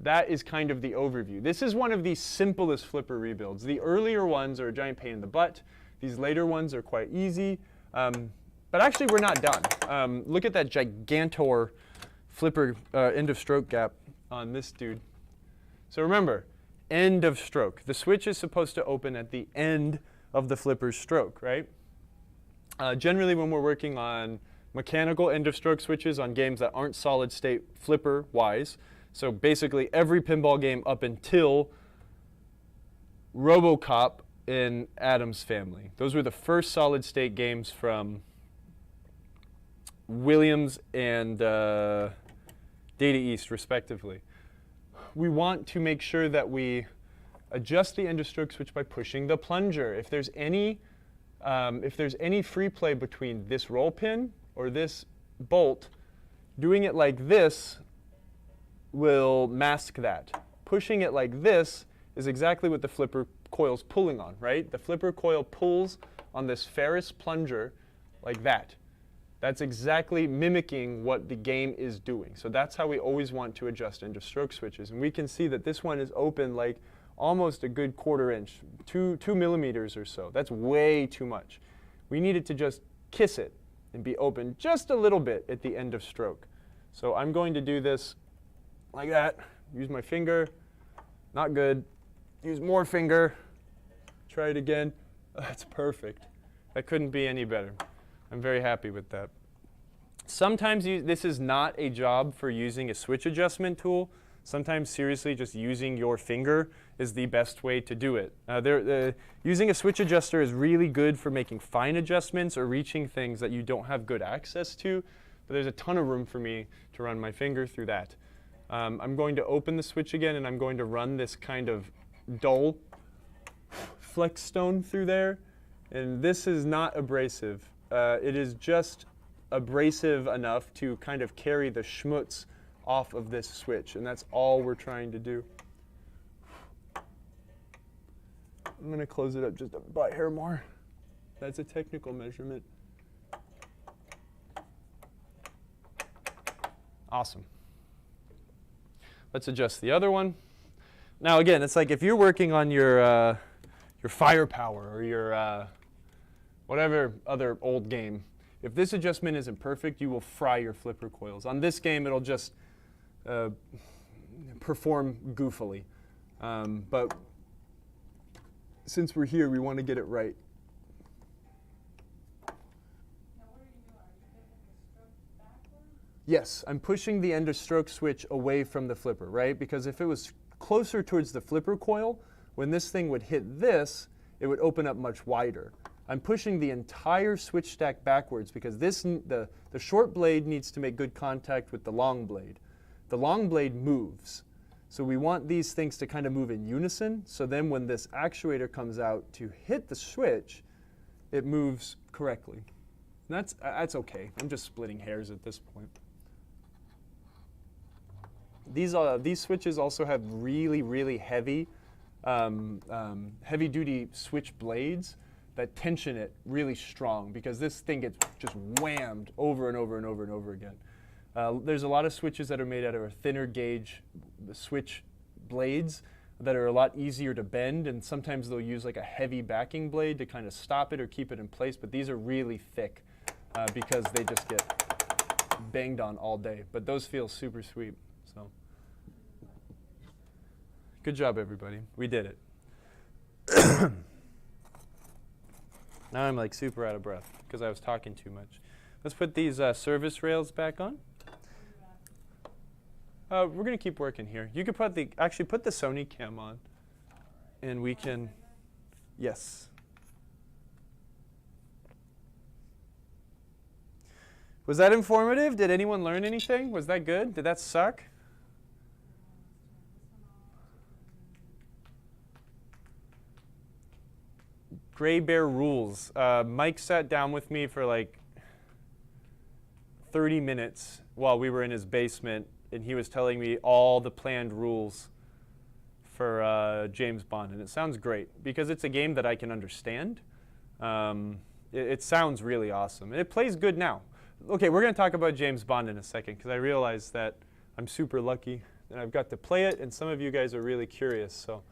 that is kind of the overview. This is one of the simplest flipper rebuilds. The earlier ones are a giant pain in the butt. These later ones are quite easy. But actually, we're not done. Look at that gigantor flipper end of stroke gap on this dude. So remember, end of stroke. The switch is supposed to open at the end of the flipper's stroke, right? Generally, when we're working on mechanical end of stroke switches on games that aren't solid state flipper-wise, so basically every pinball game up until RoboCop in Addams Family. Those were the first solid state games from Williams and Data East, respectively. We want to make sure that we adjust the end of stroke switch by pushing the plunger. If there's any free play between this roll pin or this bolt, doing it like this will mask that. Pushing it like this is exactly what the flipper coil's pulling on, right? The flipper coil pulls on this ferrous plunger like that. That's exactly mimicking what the game is doing. So that's how we always want to adjust end of stroke switches. And we can see that this one is open like almost a good 1/4 inch, 2 millimeters or so. That's way too much. We need it to just kiss it and be open just a little bit at the end of stroke. So I'm going to do this like that. Use my finger. Not good. Use more finger. Try it again. That's perfect. That couldn't be any better. I'm very happy with that. Sometimes this is not a job for using a switch adjustment tool. Sometimes, seriously, just using your finger is the best way to do it. Using a switch adjuster is really good for making fine adjustments or reaching things that you don't have good access to. But there's a ton of room for me to run my finger through that. I'm going to open the switch again, and I'm going to run this kind of dull flex stone through there. And this is not abrasive. It is just abrasive enough to kind of carry the schmutz off of this switch, and that's all we're trying to do. I'm going to close it up just a butt hair more. That's a technical measurement. Awesome. Let's adjust the other one. Now again, it's like if you're working on your firepower or your whatever other old game, if this adjustment isn't perfect, you will fry your flipper coils. On this game, it'll just perform goofily. But since we're here, we want to get it right. Now what are you doing? Are you hitting the stroke backwards? Yes, I'm pushing the end of stroke switch away from the flipper, right? Because if it was closer towards the flipper coil, when this thing would hit this, it would open up much wider. I'm pushing the entire switch stack backwards because the short blade needs to make good contact with the long blade. The long blade moves. So we want these things to kind of move in unison. So then when this actuator comes out to hit the switch, it moves correctly. And that's okay. I'm just splitting hairs at this point. These switches also have really, really heavy, heavy-duty switch blades that tension it really strong because this thing gets just whammed over and over and over and over again. There's a lot of switches that are made out of thinner gauge switch blades that are a lot easier to bend, and sometimes they'll use like a heavy backing blade to kind of stop it or keep it in place, but these are really thick because they just get banged on all day. But those feel super sweet. So, good job, everybody. We did it. Now I'm like super out of breath because I was talking too much. Let's put these service rails back on. We're going to keep working here. You could actually put the Sony cam on, and we can, yes. Was that informative? Did anyone learn anything? Was that good? Did that suck? Gray Bear rules. Mike sat down with me for like 30 minutes while we were in his basement, and he was telling me all the planned rules for James Bond. And it sounds great because it's a game that I can understand. It sounds really awesome. And it plays good now. Okay, we're going to talk about James Bond in a second because I realize that I'm super lucky and I've got to play it, and some of you guys are really curious. So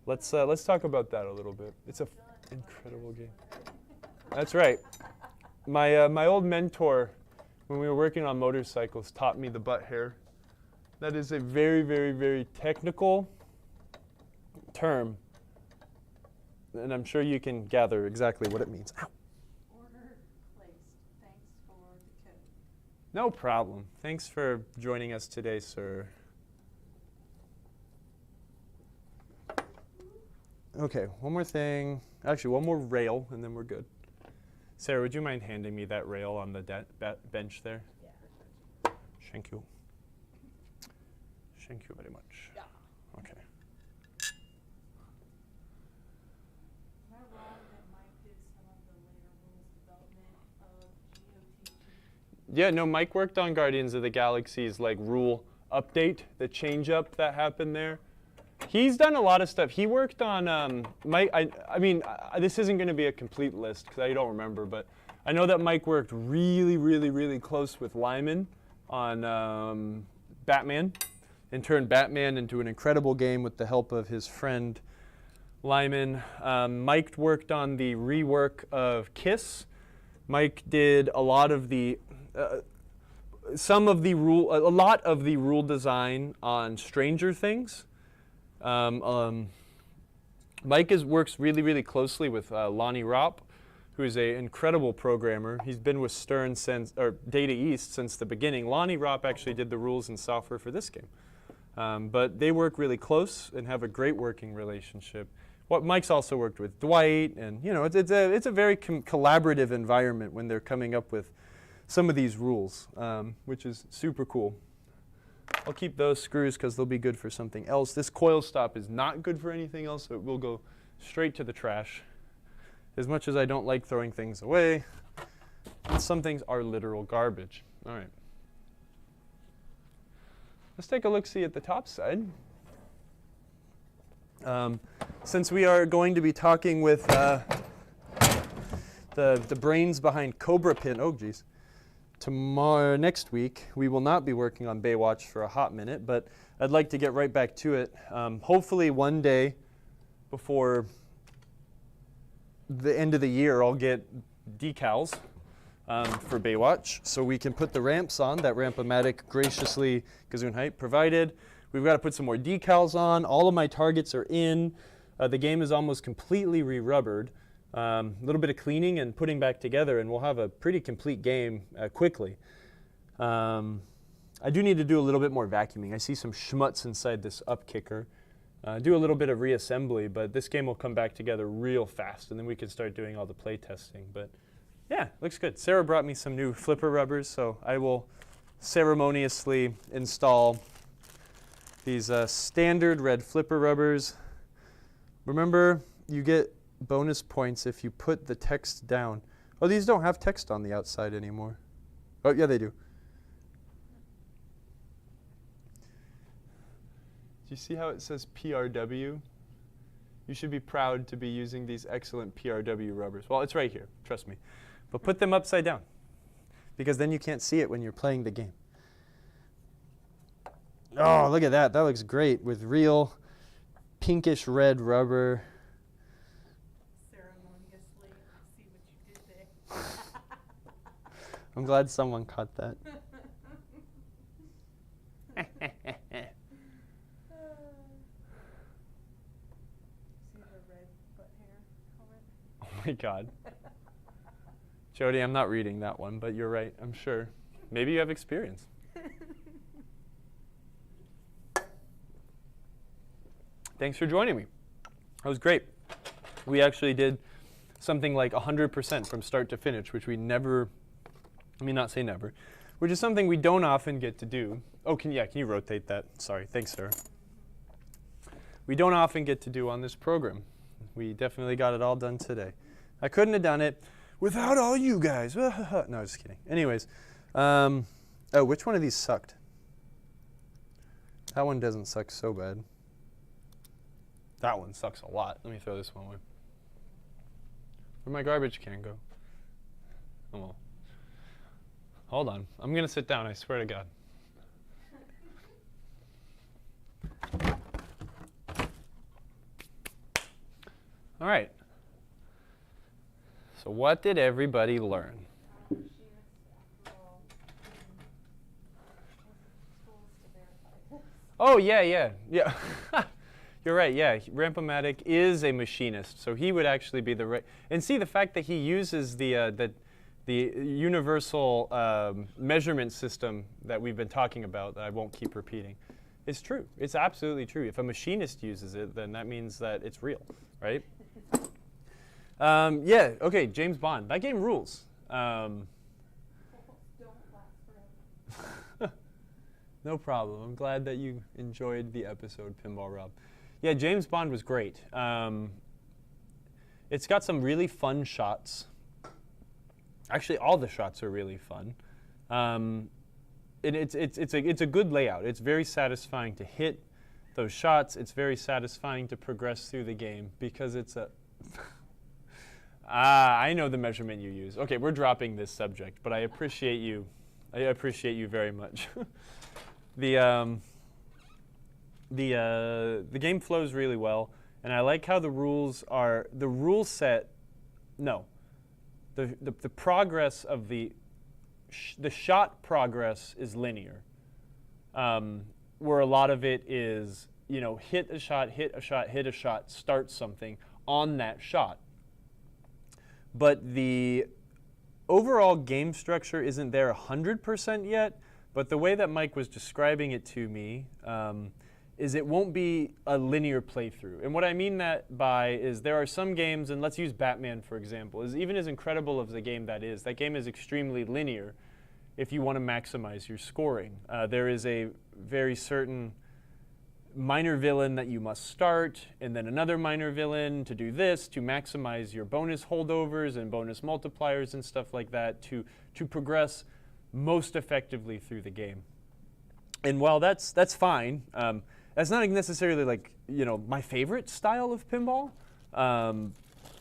let's talk about that a little bit. It's an incredible game. That's right. My old mentor, when we were working on motorcycles, taught me the butt hair. That is a very, very, very technical term, and I'm sure you can gather exactly what it means. Ow. Order placed. Thanks for the tip. No problem. Thanks for joining us today, sir. Okay, one more thing. Actually, one more rail, and then we're good. Sarah, would you mind handing me that rail on the bench there? Yeah. Thank you. Thank you very much. Yeah. Okay. Am I wrong that Mike did some of the later rules development of GOTG? Yeah, no, Mike worked on Guardians of the Galaxy's like rule update, the change up that happened there. He's done a lot of stuff. He worked on Mike. This isn't going to be a complete list because I don't remember, but I know that Mike worked really, really, really close with Lyman on Batman, and turned Batman into an incredible game with the help of his friend Lyman. Mike worked on the rework of Kiss. Mike did a lot of the a lot of the rule design on Stranger Things. Mike works really, really closely with Lonnie Ropp, who is an incredible programmer. He's been with Stern or Data East since the beginning. Lonnie Ropp actually did the rules and software for this game. But they work really close and have a great working relationship. Mike's also worked with Dwight, and it's a very collaborative environment when they're coming up with some of these rules, which is super cool. I'll keep those screws because they'll be good for something else. This coil stop is not good for anything else, so it will go straight to the trash. As much as I don't like throwing things away, some things are literal garbage. All right. Let's take a look-see at the top side. Since we are going to be talking with the brains behind Cobra Pin, next week, we will not be working on Baywatch for a hot minute, but I'd like to get right back to it. Hopefully one day before the end of the year, I'll get decals for Baywatch so we can put the ramps on that Ramp-O-Matic graciously, Gazoon Height, provided. We've got to put some more decals on. All of my targets are in. The game is almost completely re-rubbered. A little bit of cleaning and putting back together, and we'll have a pretty complete game quickly. I do need to do a little bit more vacuuming. I see some schmutz inside this up kicker. Do a little bit of reassembly, but this game will come back together real fast, and then we can start doing all the play testing. But yeah, looks good. Sarah brought me some new flipper rubbers, so I will ceremoniously install these standard red flipper rubbers. Remember, you get bonus points if you put the text down. Oh, these don't have text on the outside anymore. Oh, yeah, they do. Do you see how it says PRW? You should be proud to be using these excellent PRW rubbers. Well, it's right here, trust me. But put them upside down, because then you can't see it when you're playing the game. Oh, look at that. That looks great with real pinkish red rubber. Ceremoniously, see what you did there. I'm glad someone caught that. See the red butt hair comment? Oh my God. Jody, I'm not reading that one, but you're right, I'm sure. Maybe you have experience. Thanks for joining me. That was great. We actually did something like 100% from start to finish, which we never, not say never, which is something we don't often get to do. Oh, can you rotate that? Sorry, thanks, Sarah. We don't often get to do on this program. We definitely got it all done today. I couldn't have done it without all you guys. No, just kidding. Anyways, which one of these sucked? That one doesn't suck so bad. That one sucks a lot. Let me throw this one away. Where'd my garbage can go? Oh, well. Hold on. I'm going to sit down, I swear to God. All right. So what did everybody learn? Oh, yeah. You're right, yeah. Ramp-O-Matic is a machinist, so he would actually be the right. And see, the fact that he uses the universal measurement system that we've been talking about, that I won't keep repeating, is true. It's absolutely true. If a machinist uses it, then that means that it's real, right? Yeah, okay, James Bond. That game rules. Don't laugh forever. No problem. I'm glad that you enjoyed the episode, Pinball Rob. Yeah, James Bond was great. It's got some really fun shots. Actually, all the shots are really fun. And it's a good layout. It's very satisfying to hit those shots, it's very satisfying to progress through the game because it's a I know the measurement you use. Okay, we're dropping this subject, but I appreciate you. I appreciate you very much. The game flows really well, and I like how the rules are, the rule set, no, the progress of the shot progress is linear, where a lot of it is, you know, hit a shot, hit a shot, hit a shot, start something on that shot. But the overall game structure isn't there 100% yet, but the way that Mike was describing it to me is it won't be a linear playthrough. And what I mean that by is there are some games, and let's use Batman for example, is even as incredible as the game that game is extremely linear if you want to maximize your scoring. There is a very certain minor villain that you must start, and then another minor villain to do this, to maximize your bonus holdovers and bonus multipliers and stuff like that, to progress most effectively through the game. And while that's fine, that's not necessarily like, you know, my favorite style of pinball.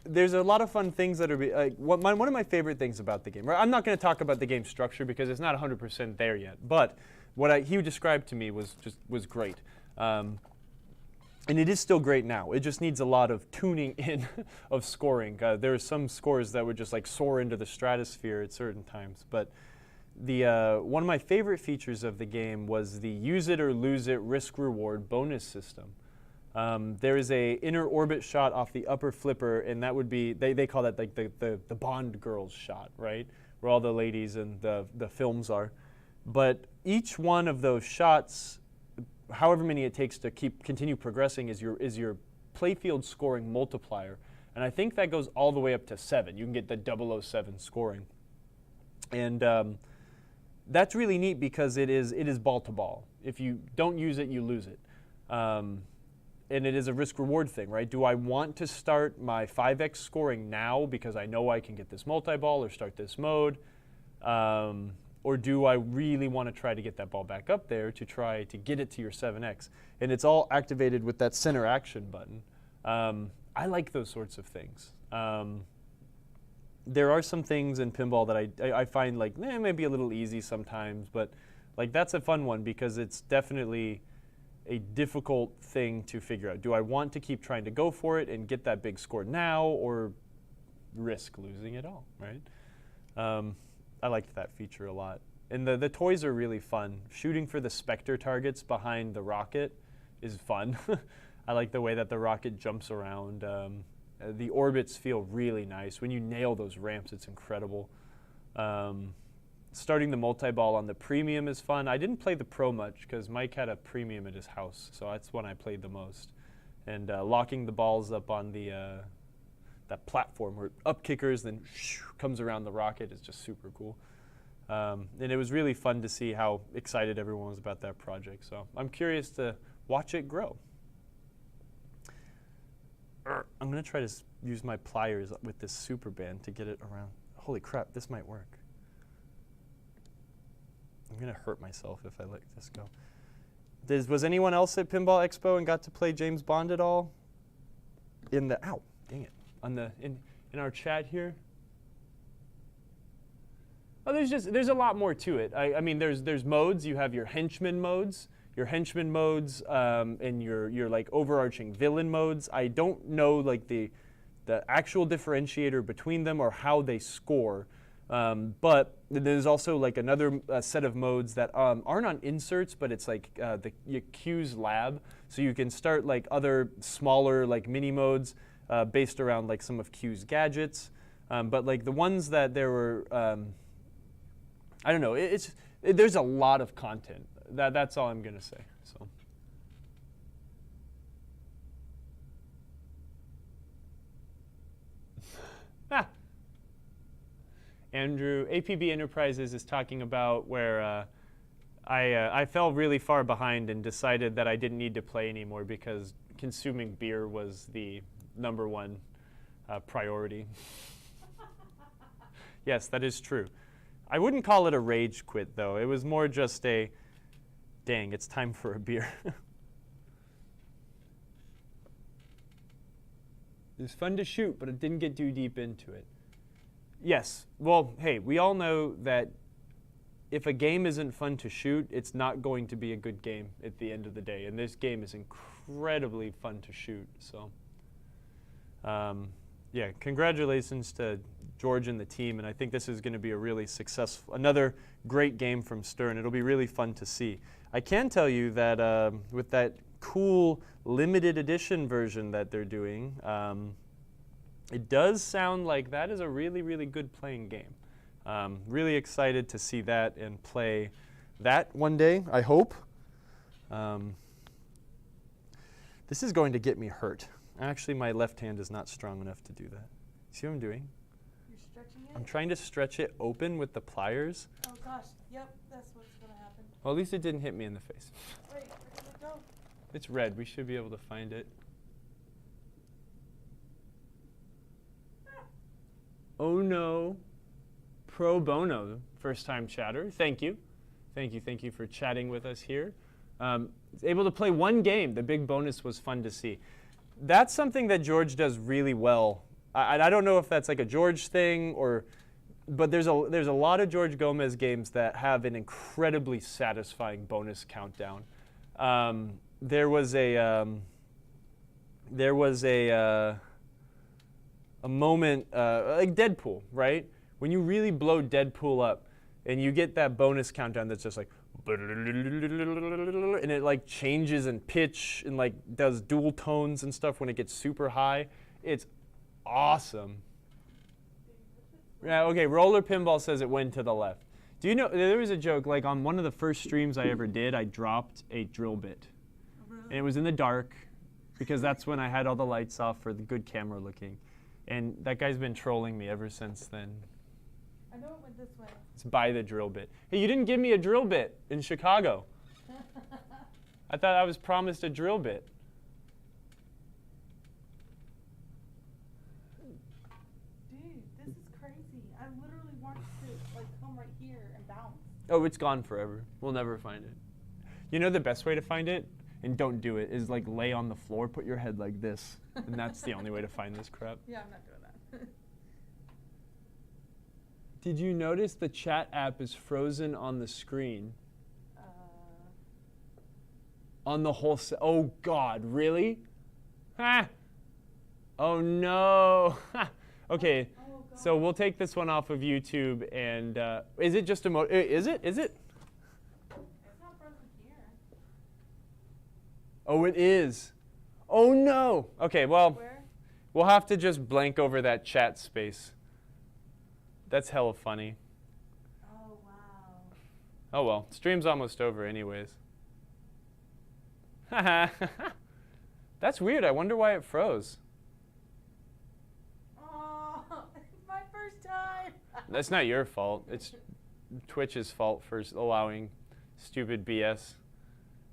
There's a lot of fun things that are one of my favorite things about the game. I'm not going to talk about the game structure because it's not 100% there yet, but what he described to me was great. And it is still great now. It just needs a lot of tuning in of scoring. There are some scores that would just like soar into the stratosphere at certain times. But one of my favorite features of the game was the use it or lose it risk-reward bonus system. There is a inner orbit shot off the upper flipper, and that would be, they call that like the Bond girls shot, right? Where all the ladies in the films are. But each one of those shots, however many it takes to continue progressing, is your playfield scoring multiplier. And I think that goes all the way up to 7. You can get the 007 scoring. And that's really neat because it is ball to ball. If you don't use it, you lose it. And it is a risk-reward thing, right? Do I want to start my 5x scoring now because I know I can get this multi-ball or start this mode? Or do I really want to try to get that ball back up there to try to get it to your 7x? And it's all activated with that center action button. I like those sorts of things. There are some things in pinball that I find like maybe a little easy sometimes, but like that's a fun one because it's definitely a difficult thing to figure out. Do I want to keep trying to go for it and get that big score now, or risk losing it all, right? I liked that feature a lot. And the toys are really fun. Shooting for the Spectre targets behind the rocket is fun. I like the way that the rocket jumps around. The orbits feel really nice. When you nail those ramps, it's incredible. Starting the multi-ball on the premium is fun. I didn't play the pro much because Mike had a premium at his house, so that's when I played the most. And locking the balls up on that platform where up kickers, then comes around the rocket is just super cool. And it was really fun to see how excited everyone was about that project. So I'm curious to watch it grow. I'm going to try to use my pliers with this super band to get it around. Holy crap, this might work. I'm going to hurt myself if I let this go. Was anyone else at Pinball Expo and got to play James Bond at all? Ow, dang it. In our chat here? Oh, there's a lot more to it. I mean, there's modes. You have your henchman modes, and your like overarching villain modes. I don't know like the actual differentiator between them or how they score. But there's also like another set of modes that aren't on inserts, but it's like the Q's lab. So you can start like other smaller like mini modes based around like some of Q's gadgets. But like the ones that there were, I don't know. There's a lot of content. That's all I'm gonna say. So. Andrew, APB Enterprises is talking about where I fell really far behind and decided that I didn't need to play anymore because consuming beer was the #1 priority. Yes, that is true. I wouldn't call it a rage quit, though. It was more just a, dang, it's time for a beer. It was fun to shoot, but it didn't get too deep into it. Yes. Well, hey, we all know that if a game isn't fun to shoot, it's not going to be a good game at the end of the day. And this game is incredibly fun to shoot. So, yeah, congratulations to George and the team. And I think this is going to be a really successful, another great game from Stern. It'll be really fun to see. I can tell you that with that cool limited edition version that they're doing, it does sound like that is a really, really good playing game. Really excited to see that and play that one day, I hope. This is going to get me hurt. Actually, my left hand is not strong enough to do that. See what I'm doing? You're stretching it? I'm trying to stretch it open with the pliers. Oh gosh, yep, that's what's gonna happen. Well, at least it didn't hit me in the face. Wait, where did it go? It's red. We should be able to find it. Oh no. Pro bono, first time chatter. Thank you. Thank you for chatting with us here. Able to play one game. The big bonus was fun to see. That's something that George does really well. I don't know if that's like a George thing but there's a lot of George Gomez games that have an incredibly satisfying bonus countdown. There was a moment like Deadpool, right? When you really blow Deadpool up and you get that bonus countdown that's just like and it like changes in pitch and like does dual tones and stuff when it gets super high. It's awesome. Yeah, okay, Roller Pinball says it went to the left. Do you know, there was a joke, like on one of the first streams I ever did, I dropped a drill bit. Really? And it was in the dark because that's when I had all the lights off for the good camera looking. And that guy's been trolling me ever since then. I know it went this way. It's by the drill bit. Hey, you didn't give me a drill bit in Chicago. I thought I was promised a drill bit. Dude, this is crazy. I literally watched it like come right here and bounce. Oh, it's gone forever. We'll never find it. You know the best way to find it, and don't do it, is like lay on the floor, put your head like this, and that's the only way to find this crap. Yeah, I'm not doing that. Did you notice the chat app is frozen on the screen? On the whole oh God, really? Ah! Oh no! Okay, so we'll take this one off of YouTube and, is it just a is it? It's not frozen here. Oh, it is. Oh no! Okay, well, Where? we'll have to just blank over that chat space. That's hella funny. Oh, wow. Oh well, stream's almost over anyways. That's weird. I wonder why it froze. Oh, it's my first time. That's not your fault. It's Twitch's fault for allowing stupid BS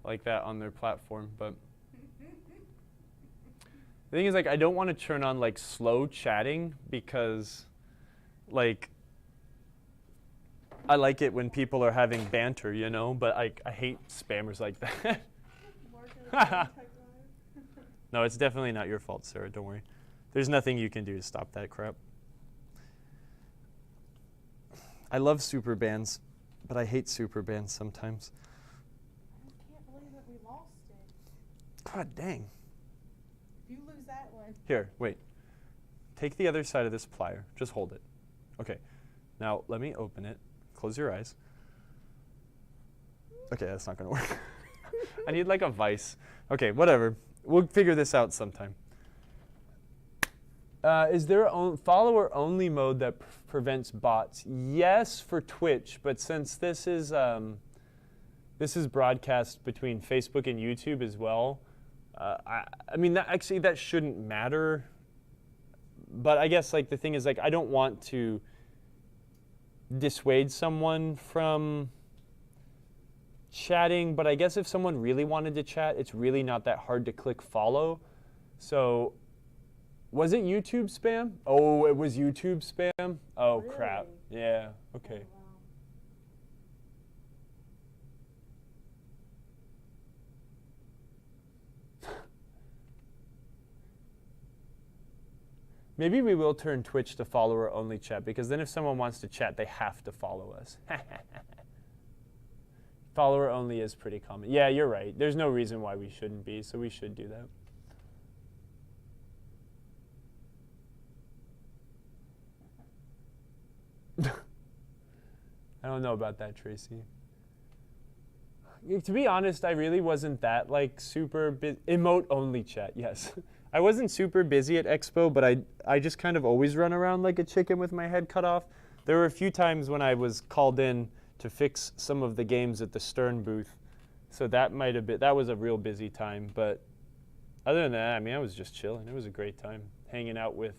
like that on their platform. But the thing is, like, I don't want to turn on like slow chatting because, like, I like it when people are having banter, you know. But I hate spammers like that. No, it's definitely not your fault, Sarah. Don't worry. There's nothing you can do to stop that crap. I love super bands, but I hate super bands sometimes. I can't believe that we lost it. God dang. If you lose that one. Here, wait. Take the other side of this plier. Just hold it. Okay. Now, let me open it. Close your eyes. Okay, that's not going to work. I need like a vise. Okay, whatever. We'll figure this out sometime. Is there a follower-only mode that prevents bots? Yes, for Twitch, but since this is broadcast between Facebook and YouTube as well, I mean, actually that shouldn't matter. But I guess like the thing is, like, I don't want to dissuade someone from chatting, but I guess if someone really wanted to chat, it's really not that hard to click follow. So, was it YouTube spam? Oh, it was YouTube spam? Oh, Really? crap. Yeah, okay. Oh, wow. Maybe we will turn Twitch to follower-only chat, because then if someone wants to chat, they have to follow us. Follower-only is pretty common. Yeah, you're right. There's no reason why we shouldn't be, so we should do that. I don't know about that, Tracy. To be honest, I really wasn't that like super emote-only chat, yes. I wasn't super busy at Expo, but I just kind of always run around like a chicken with my head cut off. There were a few times when I was called in to fix some of the games at the Stern booth. So that might have been, that was a real busy time. But other than that, I mean, I was just chilling. It was a great time hanging out with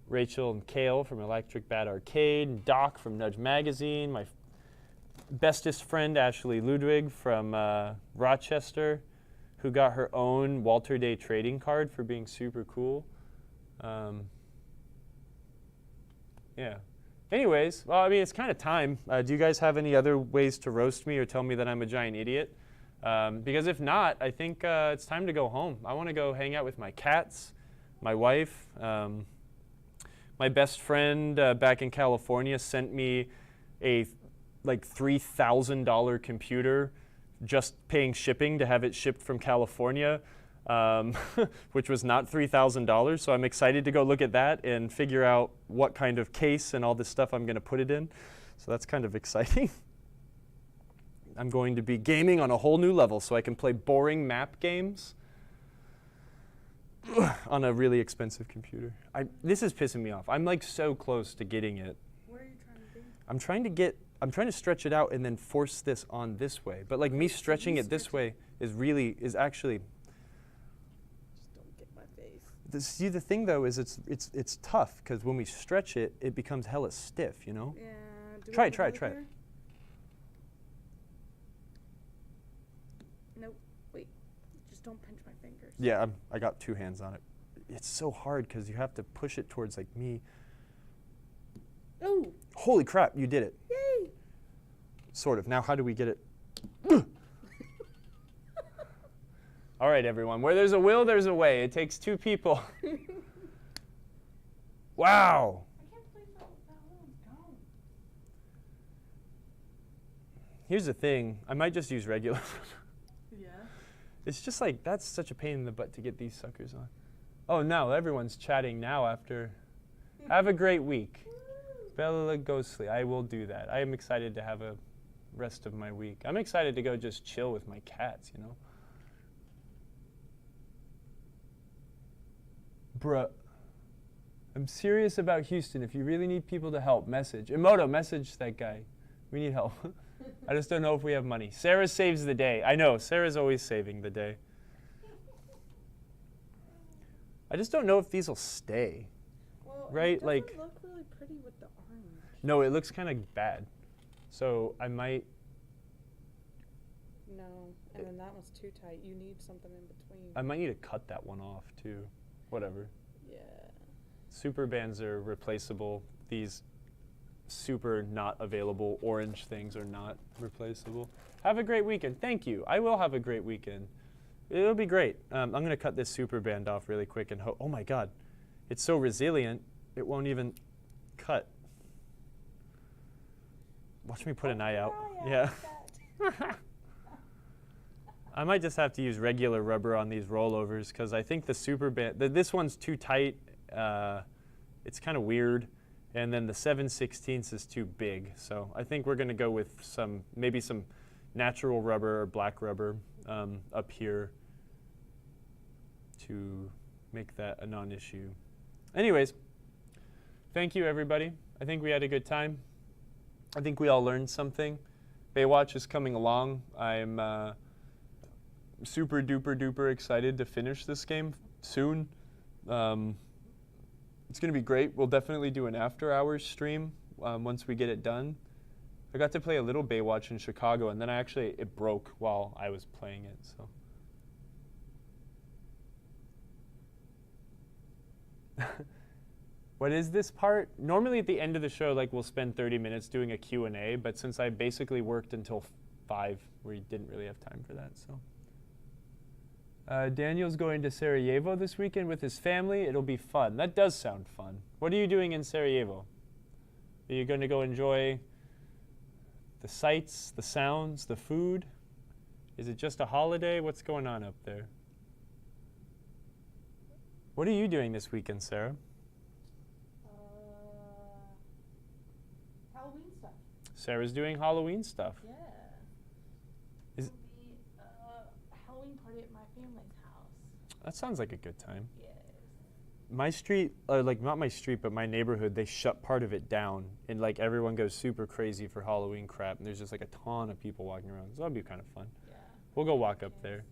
Rachel and Kale from Electric Bat Arcade, and Doc from Nudge Magazine, my bestest friend Ashley Ludwig from Rochester, who got her own Walter Day trading card for being super cool. Yeah. Anyways, well, I mean, it's kind of time. Do you guys have any other ways to roast me or tell me that I'm a giant idiot? Because if not, I think it's time to go home. I want to go hang out with my cats, my wife. My best friend back in California sent me a like $3,000 computer, just paying shipping to have it shipped from California, which was not $3,000. So I'm excited to go look at that and figure out what kind of case and all this stuff I'm going to put it in. So that's kind of exciting. I'm going to be gaming on a whole new level so I can play boring map games on a really expensive computer. This is pissing me off. I'm like so close to getting it. What are you trying to do? I'm trying to stretch it out and then force this on this way. But like me stretching it this way is actually. Just don't get my face. See, the thing though is it's tough because when we stretch it, it becomes hella stiff, you know? Yeah. Try it. Nope. Wait. Just don't pinch my fingers. Yeah, I got two hands on it. It's so hard because you have to push it towards like me. Oh. Holy crap, you did it. Yay. Sort of. Now how do we get it? All right, everyone. Where there's a will, there's a way. It takes two people. Wow. I can't believe that one's gone. Here's the thing. I might just use regular. Yeah. It's just like, that's such a pain in the butt to get these suckers on. Oh, no, everyone's chatting now after. Have a great week. Bella Ghostly, I will do that. I am excited to have a rest of my week. I'm excited to go just chill with my cats, you know? Bruh, I'm serious about Houston. If you really need people to help, message. Emoto, message that guy. We need help. I just don't know if we have money. Sarah saves the day. I know, Sarah's always saving the day. I just don't know if these will stay. Well, right? It like, doesn't look really pretty with the orange. No, it looks kind of bad. So I might. No, and then that one's too tight. You need something in between. I might need to cut that one off too. Whatever. Yeah. Super bands are replaceable. These super not available orange things are not replaceable. Have a great weekend. Thank you. I will have a great weekend. It'll be great. I'm going to cut this super band off really quick and oh my God. It's so resilient, it won't even cut. Watch me put an eye out. Yeah. I might just have to use regular rubber on these rollovers because I think the super band, this one's too tight. It's kind of weird. And then the 7/16 is too big. So I think we're going to go with maybe some natural rubber or black rubber up here to make that a non-issue. Anyways, thank you, everybody. I think we had a good time. I think we all learned something. Baywatch is coming along. I'm super duper duper excited to finish this game soon. It's going to be great. We'll definitely do an after-hours stream once we get it done. I got to play a little Baywatch in Chicago, and then it broke while I was playing it. So. What is this part? Normally at the end of the show, like we'll spend 30 minutes doing a Q&A, but since I basically worked until 5, we didn't really have time for that. So Daniel's going to Sarajevo this weekend with his family. It'll be fun. That does sound fun. What are you doing in Sarajevo? Are you going to go enjoy the sights, the sounds, the food? Is it just a holiday? What's going on up there? What are you doing this weekend, Sarah? Halloween stuff. Sarah's doing Halloween stuff. Yeah. Is It'll be a Halloween party at my family's house. That sounds like a good time. Yes. My street, like not my street, but my neighborhood, they shut part of it down, and like everyone goes super crazy for Halloween crap, and there's just like a ton of people walking around. So that'll be kind of fun. Yeah. We'll go walk up there.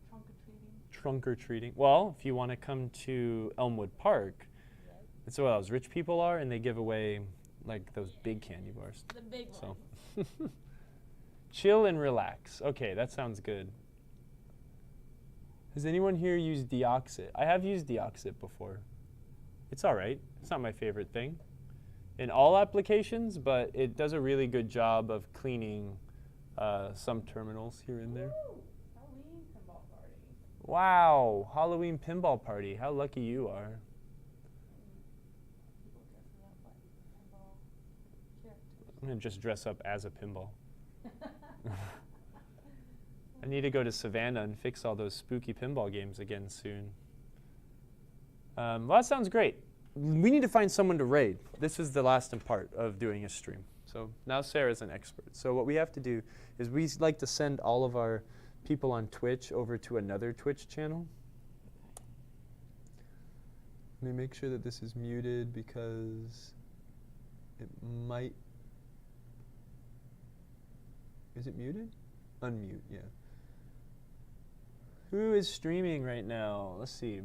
Trunk or treating. Trunk or treating. Well, if you want to come to Elmwood Park, Yes. that's where those rich people are, and they give away like those big candy bars. The big So, one. chill and relax. Okay, that sounds good. Has anyone here used Deoxit? I have used Deoxit before. It's all right. It's not my favorite thing in all applications, but it does a really good job of cleaning some terminals here and there. Woo! Halloween pinball party. Wow, Halloween pinball party. How lucky you are. People dressing up like pinball characters. I'm going to just dress up as a pinball. I need to go to Savannah and fix all those spooky pinball games again soon. Well, that sounds great. We need to find someone to raid. This is the last part of doing a stream. So now Sarah's an expert. So what we have to do is we like to send all of our people on Twitch over to another Twitch channel. Let me make sure that this is muted because it might. Is it muted? Unmute, yeah. Who is streaming right now? Let's see.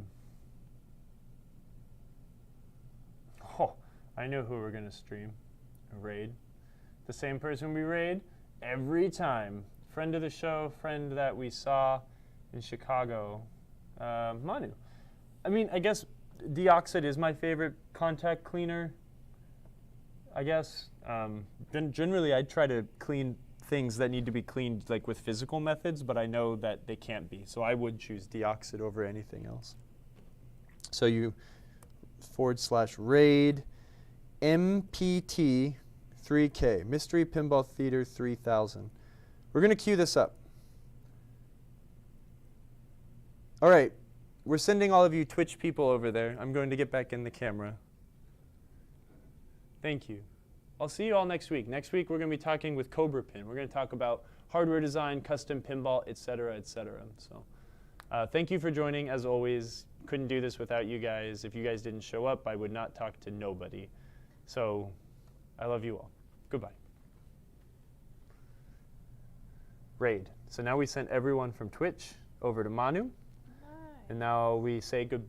Oh, I know who we're going to stream. A raid. The same person we raid every time. Friend of the show, friend that we saw in Chicago, Manu. I mean, I guess Deoxit is my favorite contact cleaner. I guess. Generally, I try to clean things that need to be cleaned like with physical methods, but I know that they can't be. So I would choose Deoxit over anything else. So you /raid MPT 3K, Mystery Pinball Theater 3000. We're going to queue this up. All right, we're sending all of you Twitch people over there. I'm going to get back in the camera. Thank you. I'll see you all next week. Next week, we're going to be talking with Cobra Pin. We're going to talk about hardware design, custom pinball, et cetera, et cetera. So thank you for joining, as always. Couldn't do this without you guys. If you guys didn't show up, I would not talk to nobody. So I love you all. Goodbye. Raid. So now we sent everyone from Twitch over to Manu. Nice. And now we say goodbye.